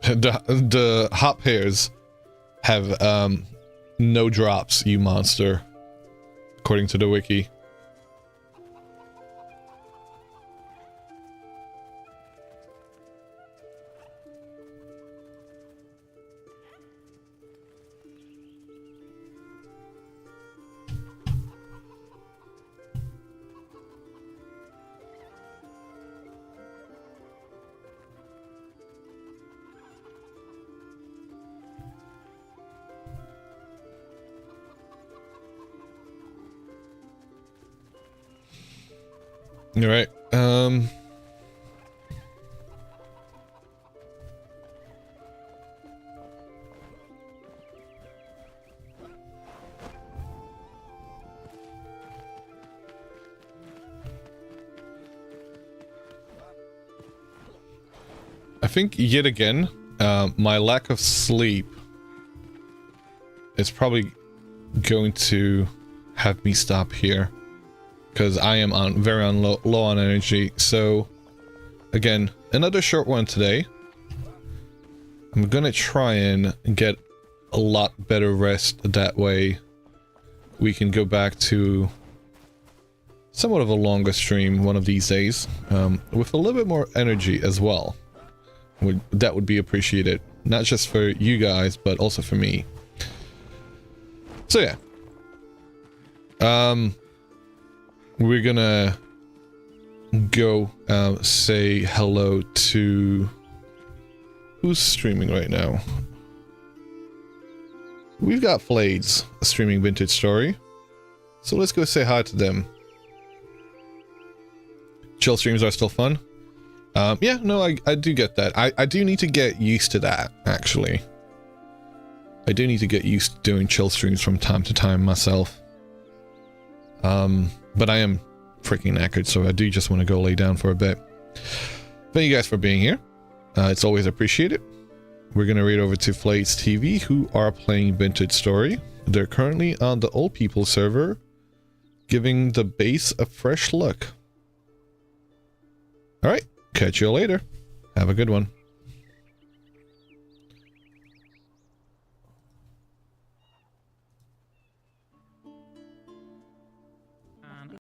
The hop hairs have no drops, you monster, according to the wiki. All right. I think yet again, my lack of sleep is probably going to have me stop here. Because I am on low on energy. So, again, another short one today. I'm gonna try and get a lot better rest. That way, we can go back to somewhat of a longer stream one of these days, with a little bit more energy as well. That would be appreciated, not just for you guys, but also for me. So yeah. We're gonna go say hello to... Who's streaming right now? We've got Flades streaming Vintage Story. So let's go say hi to them. Chill streams are still fun. Yeah, no, I do get that. I do need to get used to that, actually. I do need to get used to doing chill streams from time to time myself. But I am freaking knackered, so I do just want to go lay down for a bit. Thank you guys for being here. It's always appreciated. We're going to read over to Flades TV, who are playing Vintage Story. They're currently on the Old People server, giving the base a fresh look. Alright, catch you later. Have a good one.